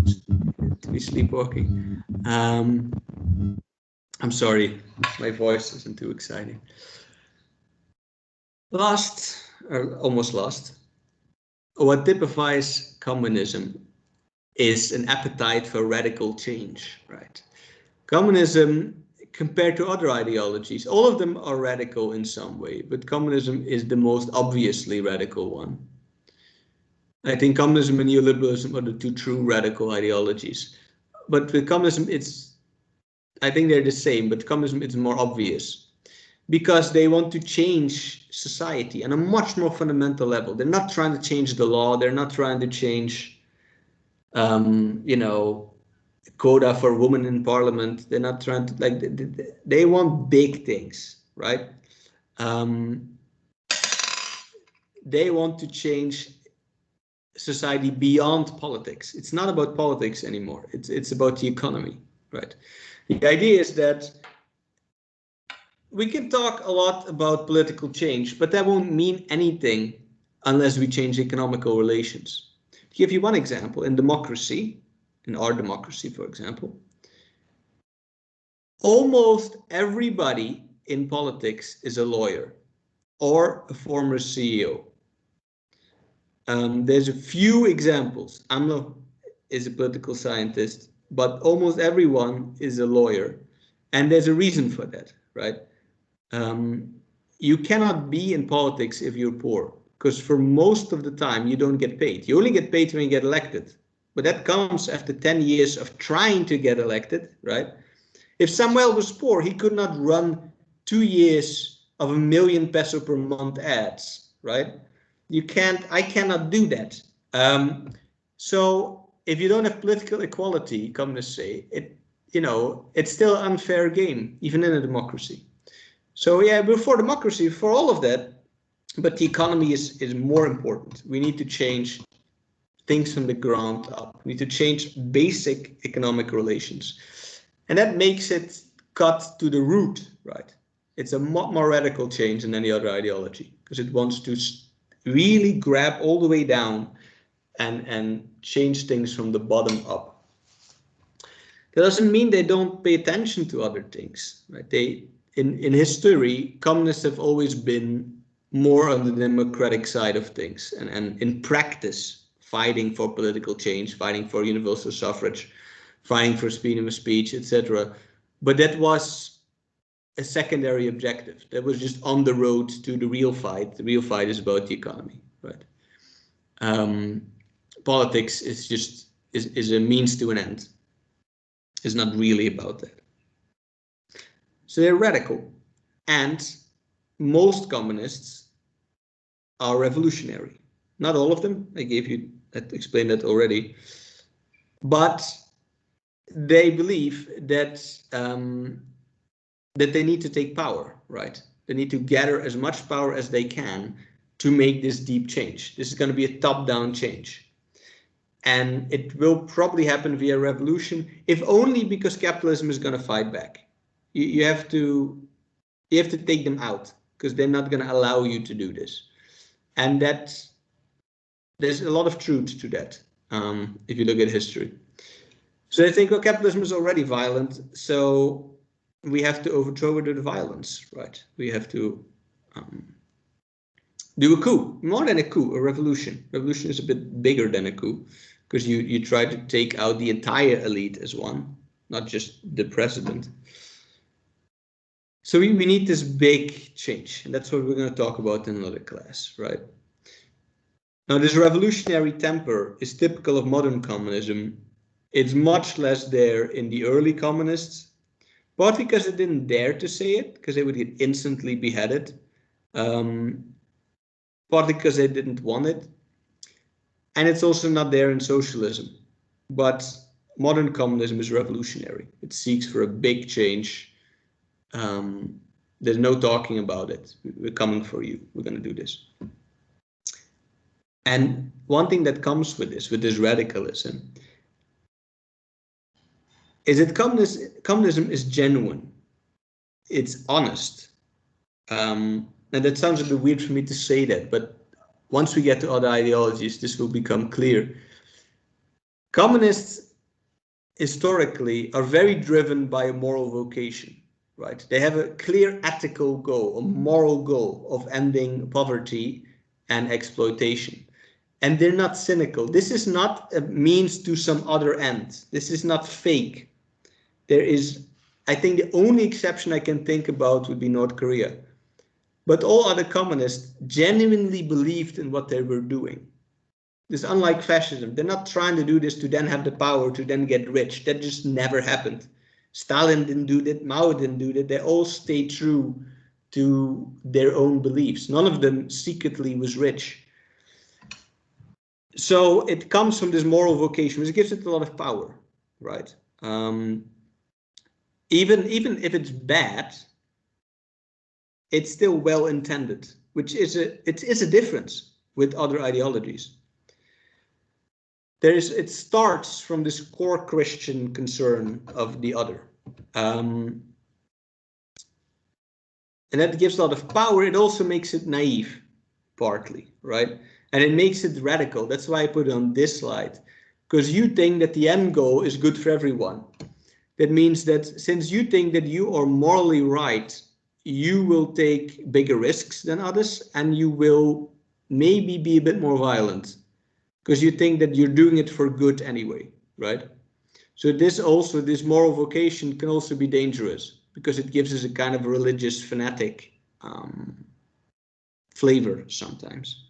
Speaker 1: be sleepwalking. I'm sorry, my voice isn't too exciting. Last, or almost last, what typifies communism is an appetite for radical change, right? Communism, compared to other ideologies, all of them are radical in some way, but communism is the most obviously radical one. I think communism and neoliberalism are the two true radical ideologies. But with communism, I think they're the same, but communism is more obvious because they want to change society on a much more fundamental level. They're not trying to change the law. They're not trying to change, quota for women in parliament. They're not trying to, they want big things, right? They want to change society beyond politics. It's not about politics anymore. It's about the economy, right? The idea is that we can talk a lot about political change, but that won't mean anything unless we change economical relations. To give you one example, in democracy, in our democracy, for example, almost everybody in politics is a lawyer or a former CEO. There's a few examples. AMLO is a political scientist, but almost everyone is a lawyer. And there's a reason for that, right? You cannot be in politics if you're poor, because for most of the time you don't get paid. You only get paid when you get elected. But that comes after 10 years of trying to get elected, right? If Samuel was poor, he could not run 2 years of $1 million peso per month ads, right? I cannot do that. So if you don't have political equality, communists say, it's still an unfair game, even in a democracy. So yeah, we're for democracy, for all of that, but the economy is more important. We need to change things from the ground up. We need to change basic economic relations. And that makes it cut to the root, right? It's a much more radical change than any other ideology, because it wants to really grab all the way down and change things from the bottom up. That doesn't mean they don't pay attention to other things, right? In history, communists have always been more on the democratic side of things, and in practice, fighting for political change, fighting for universal suffrage, fighting for freedom of speech, etc. But that was a secondary objective. That was just on the road to the real fight. The real fight is about the economy, right? politics is just is a means to an end. It's not really about that. So they're radical, and most communists are revolutionary. Not all of them. I explained that already. But they believe that that they need to take power, right? They need to gather as much power as they can to make this deep change. This is going to be a top-down change. And it will probably happen via revolution, if only because capitalism is going to fight back. You have to take them out, because they're not going to allow you to do this. And there's a lot of truth to that, if you look at history. So they think, well, capitalism is already violent, so we have to overthrow it with violence, right? We have to do a coup, more than a coup, a revolution. Revolution is a bit bigger than a coup, because you try to take out the entire elite as one, not just the president. So we need this big change, and that's what we're going to talk about in another class, right? Now, this revolutionary temper is typical of modern communism. It's much less there in the early communists, partly because they didn't dare to say it, because they would get instantly beheaded, partly because they didn't want it. And it's also not there in socialism. But modern communism is revolutionary. It seeks for a big change. There's no talking about it. We're coming for you. We're going to do this. And one thing that comes with this radicalism, is that communism is genuine. It's honest. And that sounds a bit weird for me to say that, but once we get to other ideologies, this will become clear. Communists historically are very driven by a moral vocation, right? They have a clear ethical goal, a moral goal of ending poverty and exploitation. And they're not cynical. This is not a means to some other end. This is not fake. There is, I think the only exception I can think about would be North Korea. But all other communists genuinely believed in what they were doing. This is unlike fascism. They're not trying to do this to then have the power to then get rich. That just never happened. Stalin didn't do that. Mao didn't do that. They all stayed true to their own beliefs. None of them secretly was rich. So it comes from this moral vocation, which gives it a lot of power, right? Even if it's bad, it's still well intended, which is a difference with other ideologies. It starts from this core Christian concern of the other, and that gives a lot of power. It also makes it naive, partly, right? And it makes it radical. That's why I put it on this slide, because you think that the end goal is good for everyone. That means that since you think that you are morally right, you will take bigger risks than others, and you will maybe be a bit more violent because you think that you're doing it for good anyway, right? So this moral vocation can also be dangerous because it gives us a kind of religious fanatic flavor sometimes,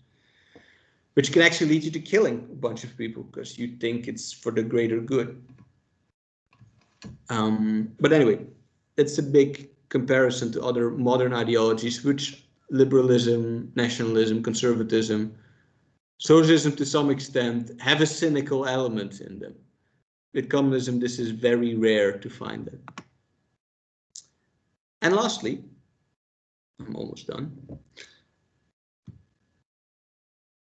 Speaker 1: which can actually lead you to killing a bunch of people because you think it's for the greater good. But anyway, it's a big comparison to other modern ideologies, which liberalism, nationalism, conservatism, socialism to some extent have a cynical element in them. With communism, this is very rare to find that. And lastly, I'm almost done,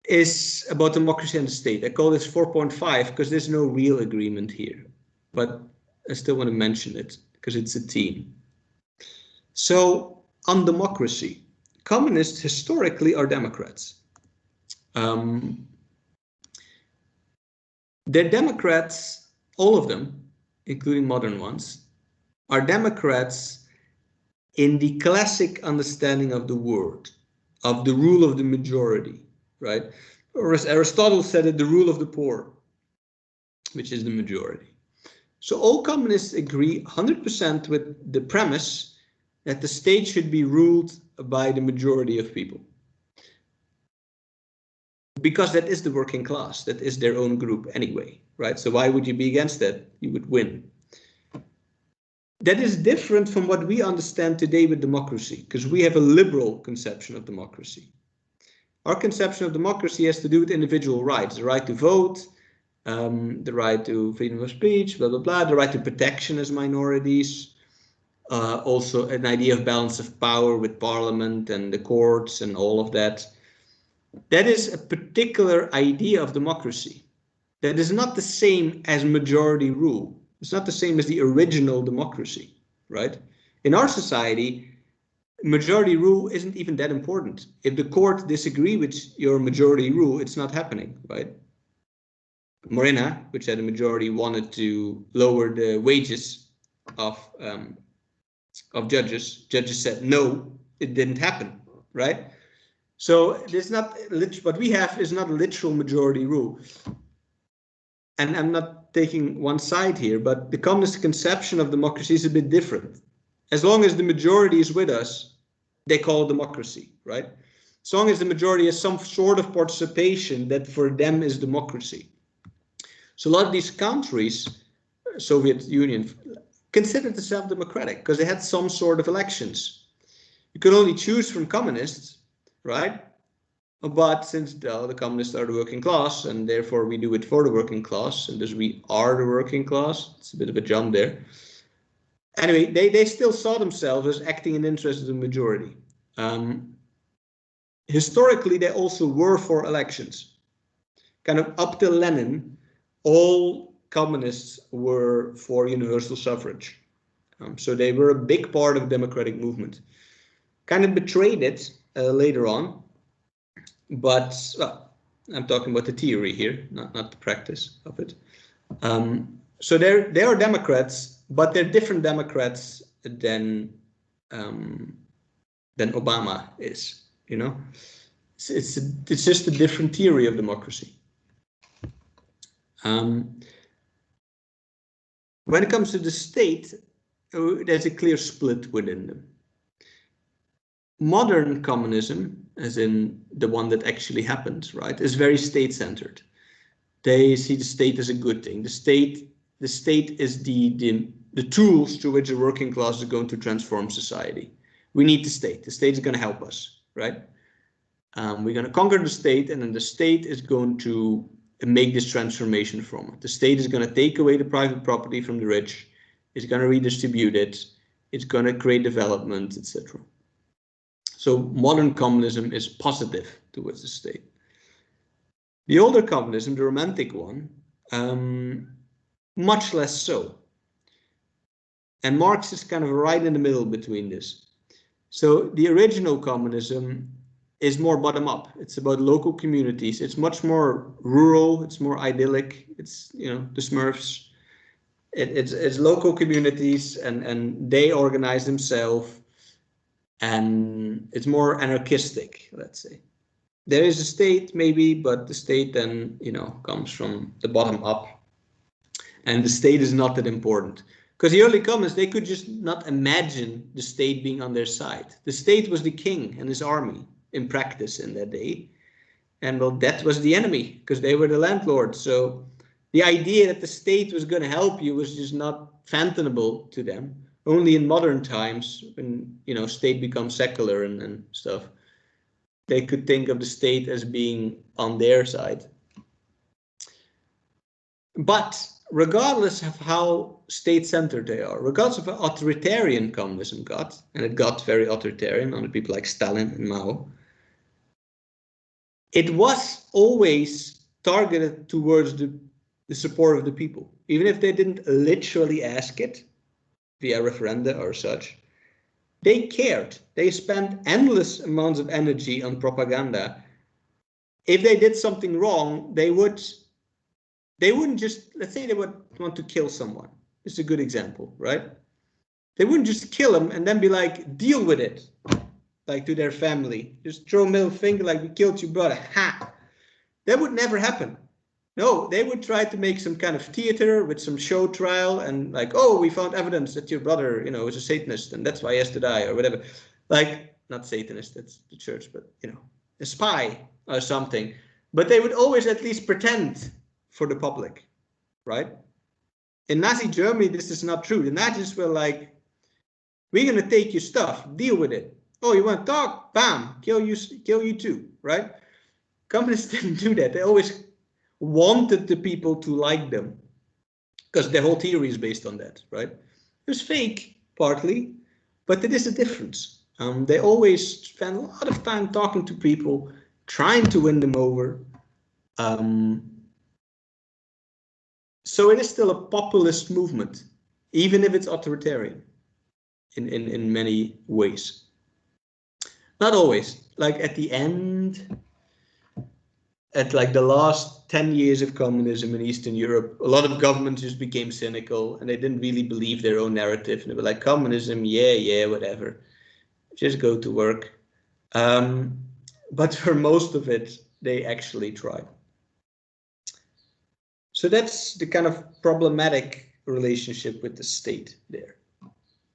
Speaker 1: is about democracy and the state. I call this 4.5 because there's no real agreement here, but I still want to mention it because it's a theme. So on democracy, communists historically are Democrats. They're Democrats, all of them, including modern ones, are Democrats in the classic understanding of the word, of the rule of the majority, right? Or as Aristotle said it, the rule of the poor, which is the majority. So all communists agree 100% with the premise that the state should be ruled by the majority of people. because that is the working class, that is their own group anyway, right? So why would you be against that? You would win. That is different from what we understand today with democracy, because we have a liberal conception of democracy. Our conception of democracy has to do with individual rights, the right to vote, the right to freedom of speech, blah, blah, blah, the right to protection as minorities, also an idea of balance of power with parliament and the courts and all of that. That is a particular idea of democracy. That is not the same as majority rule. It's not the same as the original democracy, right? In our society, majority rule isn't even that important. If the court disagree with your majority rule, it's not happening, right? Morena, which had a majority, wanted to lower the wages of judges. Judges said no, it didn't happen, right? So there's not what we have is not a literal majority rule. And I'm not taking one side here, but the communist conception of democracy is a bit different. As long as the majority is with us, they call it democracy, right? As long as the majority has some sort of participation, that for them is democracy. So a lot of these countries, Soviet Union, considered themselves democratic because they had some sort of elections. You could only choose from communists, right? But since the communists are the working class, and therefore we do it for the working class, and thus we are the working class, it's a bit of a jump there. Anyway, they still saw themselves as acting in the interest of the majority. Historically, they also were for elections. Kind of up till Lenin, all communists were for universal suffrage. So they were a big part of the democratic movement. Kind of betrayed it later on. But well, I'm talking about the theory here, not the practice of it. So they are Democrats, but they're different Democrats than Obama is. You know, it's just a different theory of democracy. When it comes to the state, there's a clear split within them. Modern communism, as in the one that actually happens, right, is very state-centered. They see the state as a good thing. The state is the tools through which the working class is going to transform society. We need the state. The state is going to help us, right? We're going to conquer the state, and then the state is going to make this transformation from it. The state is going to take away the private property from the rich. It's going to redistribute it. It's going to create development, etc. So modern communism is positive towards the state. The older communism, the romantic one, much less so. And Marx is kind of right in the middle between this. So the original communism is more bottom up. It's about local communities. It's much more rural. It's more idyllic. It's, you know, the Smurfs. It's local communities, and they organize themselves. And it's more anarchistic, let's say. There is a state maybe, but the state then, you know, comes from the bottom up. And the state is not that important. Because the early communists, they could just not imagine the state being on their side. The state was the king and his army in practice in that day. And well, that was the enemy because they were the landlords. So the idea that the state was going to help you was just not fathomable to them. Only in modern times, when, you know, state becomes secular and stuff, they could think of the state as being on their side. But regardless of how state-centered they are, regardless of how authoritarian communism got, and it got very authoritarian under people like Stalin and Mao, it was always targeted towards the support of the people, even if they didn't literally ask it via referenda or such. They cared. They spent endless amounts of energy on propaganda. If they did something wrong, they wouldn't just, let's say they would want to kill someone. This is a good example, right? They wouldn't just kill them and then be like, deal with it, like to their family. Just throw a middle finger like, we killed your brother. Ha! That would never happen. No, they would try to make some kind of theater with some show trial and like, oh, we found evidence that your brother, you know, is a Satanist and that's why he has to die or whatever. Like, not Satanist, that's the church, but, you know, a spy or something. but they would always at least pretend for the public, right? In Nazi Germany, this is not true. The Nazis were like, we're going to take your stuff, deal with it. Oh, you want to talk? Bam, kill you too, right? Communists didn't do that. They always wanted the people to like them, because the whole theory is based on that, right? It was fake, partly, but there is a difference. They always spend a lot of time talking to people, trying to win them over. So it is still a populist movement, even if it's authoritarian in many ways. Not always. Like at the end, at like the last 10 years of communism in Eastern Europe, a lot of governments just became cynical and they didn't really believe their own narrative. And they were like, communism, yeah, whatever. Just go to work. But for most of it, they actually tried. So that's the kind of problematic relationship with the state there.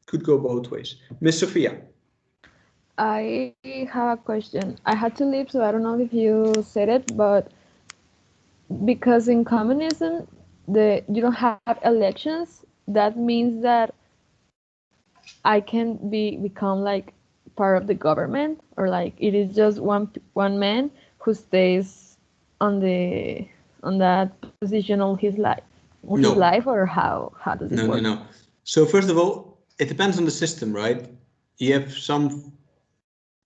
Speaker 1: Could go both ways. Miss Sophia.
Speaker 2: I have a question. I had to leave, so I don't know if you said it, but because in communism, you don't have elections, that means that I can become like part of the government, or like it is just one man who stays on that position all his life, or how does it work?
Speaker 1: No. So first of all, it depends on the system, right? You have some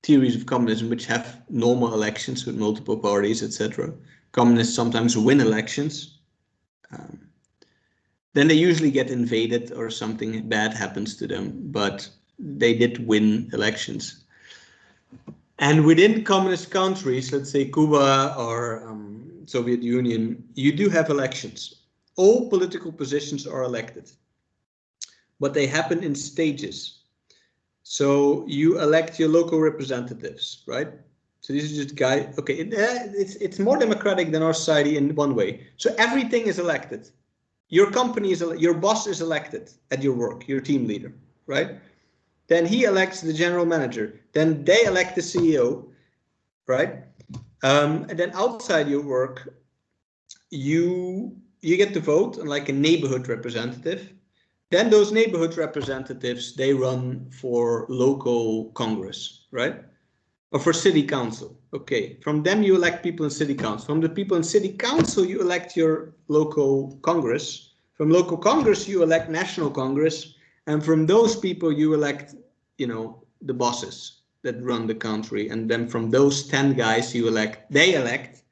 Speaker 1: theories of communism which have normal elections with multiple parties, etc. Communists sometimes win elections. Then they usually get invaded or something bad happens to them, but they did win elections. And within communist countries, let's say Cuba or Soviet Union, you do have elections. All political positions are elected, but they happen in stages. So you elect your local representatives, right? So these are just guys. Okay, it's more democratic than our society in one way. So everything is elected. Your company your boss is elected at your work, your team leader, right? Then he elects the general manager. Then they elect the CEO, right? And then outside your work, you get to vote on like a neighborhood representative. Then those neighborhood representatives, they run for local Congress, right? Or for city council. Okay, from them you elect people in city council. From the people in city council, you elect your local Congress. From local Congress, you elect national Congress. And from those people, you elect, the bosses that run the country. And then from those 10 guys, they elect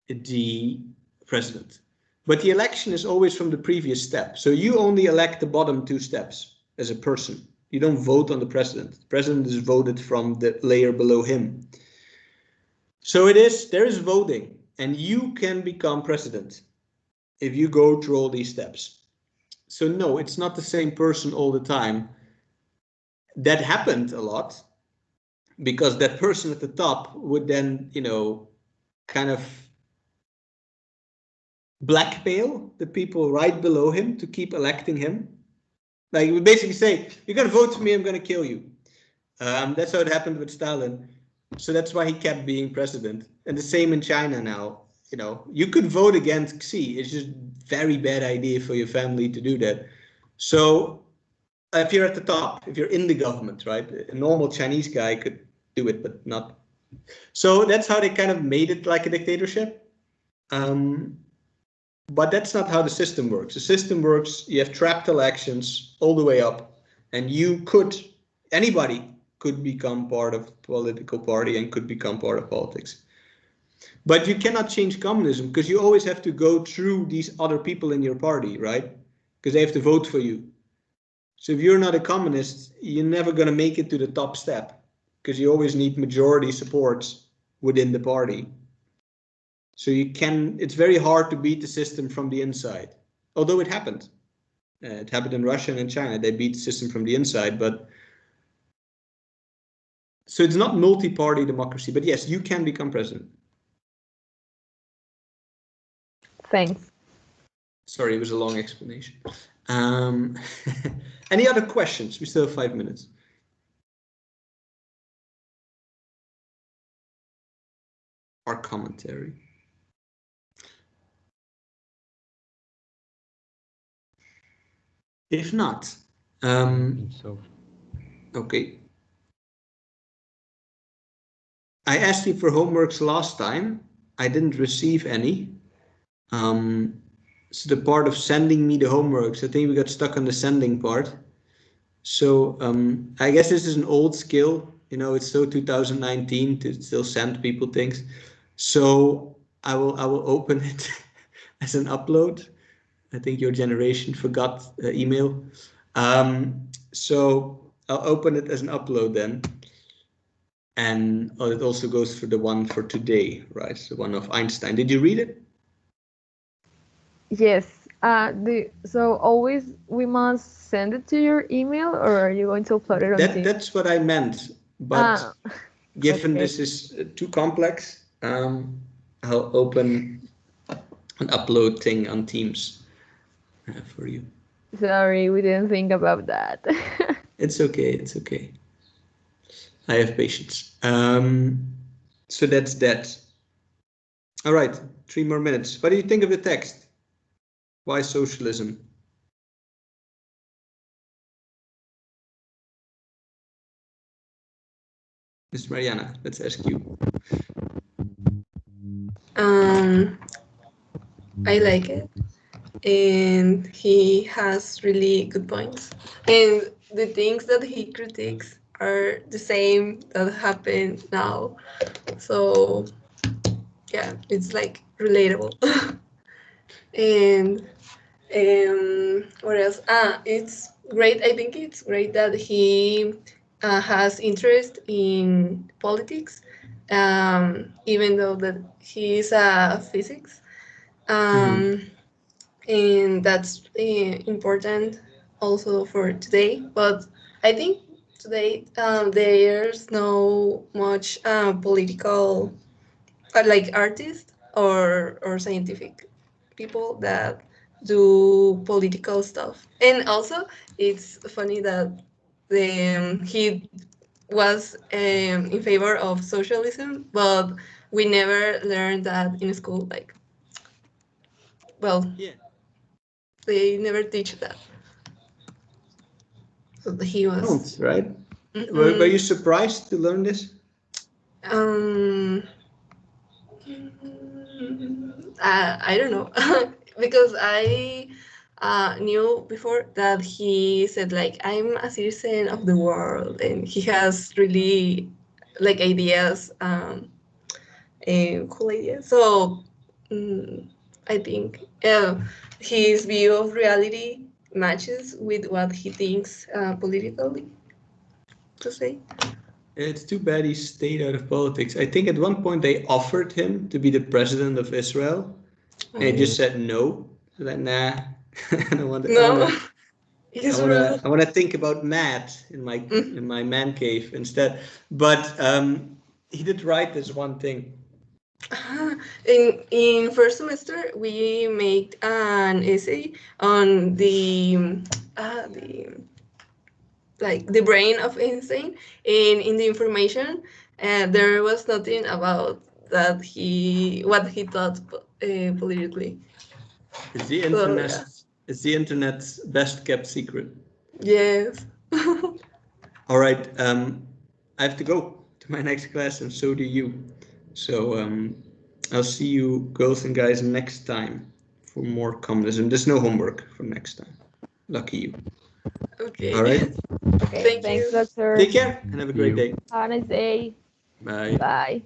Speaker 1: the president. But the election is always from the previous step. So you only elect the bottom 2 steps as a person. You don't vote on the president. The president is voted from the layer below him. So there is voting, and you can become president if you go through all these steps. So no, it's not the same person all the time. That happened a lot because that person at the top would then, kind of blackmail the people right below him to keep electing him. Like, we basically say, you're going to vote for me, I'm going to kill you. That's how it happened with Stalin. So that's why he kept being president. And the same in China now. You could vote against Xi. It's just very bad idea for your family to do that. So if you're at the top, if you're in the government, right? A normal Chinese guy could do it, but not. So that's how they kind of made it like a dictatorship. But that's not how the system works. The system works, you have trapped elections all the way up, and anybody could become part of a political party and could become part of politics. But you cannot change communism because you always have to go through these other people in your party, right? Because they have to vote for you. So if you're not a communist, you're never going to make it to the top step because you always need majority support within the party. So it's very hard to beat the system from the inside, although it happened. It happened in Russia and in China. They beat the system from the inside, so it's not multi-party democracy, but yes, you can become president.
Speaker 2: Thanks.
Speaker 1: Sorry, it was a long explanation. Any other questions? We still have 5 minutes. our commentary. If not,
Speaker 3: So
Speaker 1: okay. I asked you for homeworks last time. I didn't receive any. So the part of sending me the homeworks, I think we got stuck on the sending part. So I guess this is an old skill. You know, it's so 2019 to still send people things. So I will open it as an upload. I think your generation forgot email. So I'll open it as an upload then. And it also goes for the one for today, right? The one of Einstein. Did you read it?
Speaker 2: Yes. So always we must send it to your email, or are you going to upload it on Teams?
Speaker 1: That's what I meant. But given
Speaker 2: okay.
Speaker 1: this is too complex, I'll open an upload thing on Teams for you.
Speaker 2: Sorry, we didn't think about that.
Speaker 1: It's okay. It's okay. I have patience. So that's that. All right, 3 more minutes. What do you think of the text? Why socialism? Miss Mariana, let's ask you.
Speaker 4: I like it, and he has really good points. And the things that he critiques are the same that happen now. So yeah, it's like relatable. And what else? It's great. I think it's great that he has interest in politics, even though that he is a physics. And that's important also for today. But I think today there's no much political, like artists or scientific people that do political stuff. And also, it's funny that he was in favor of socialism, but we never learned that in school. Like, well,
Speaker 1: Yeah.
Speaker 4: they never teach that. So he was.
Speaker 1: Right? Were you surprised to learn this?
Speaker 4: I don't know because I knew before that he said like I'm a citizen of the world and he has really like ideas, and cool ideas. So I think his view of reality matches with what he thinks politically to say.
Speaker 1: It's too bad he stayed out of politics. I think at one point they offered him to be the president of Israel, and he just said no. So like, nah, I don't want to.
Speaker 4: No,
Speaker 1: I want to think about Matt in my man cave instead. But he did write this one thing.
Speaker 4: In first semester, we made an essay on the like the brain of Einstein, and in the information, there was nothing about that what he thought politically.
Speaker 1: It's the
Speaker 4: So,
Speaker 1: internet.
Speaker 4: yeah.
Speaker 1: It's the internet's best kept secret.
Speaker 4: Yes.
Speaker 1: All right. I have to go to my next class, and so do you. So I'll see you, girls and guys, next time for more communism. There's no homework for next time. Lucky you.
Speaker 4: Okay.
Speaker 1: All right.
Speaker 2: Okay,
Speaker 4: Thank
Speaker 2: thanks,
Speaker 4: you.
Speaker 2: doctor.
Speaker 1: Take care and have a great day.
Speaker 2: Have a nice day.
Speaker 1: Bye.
Speaker 2: Bye.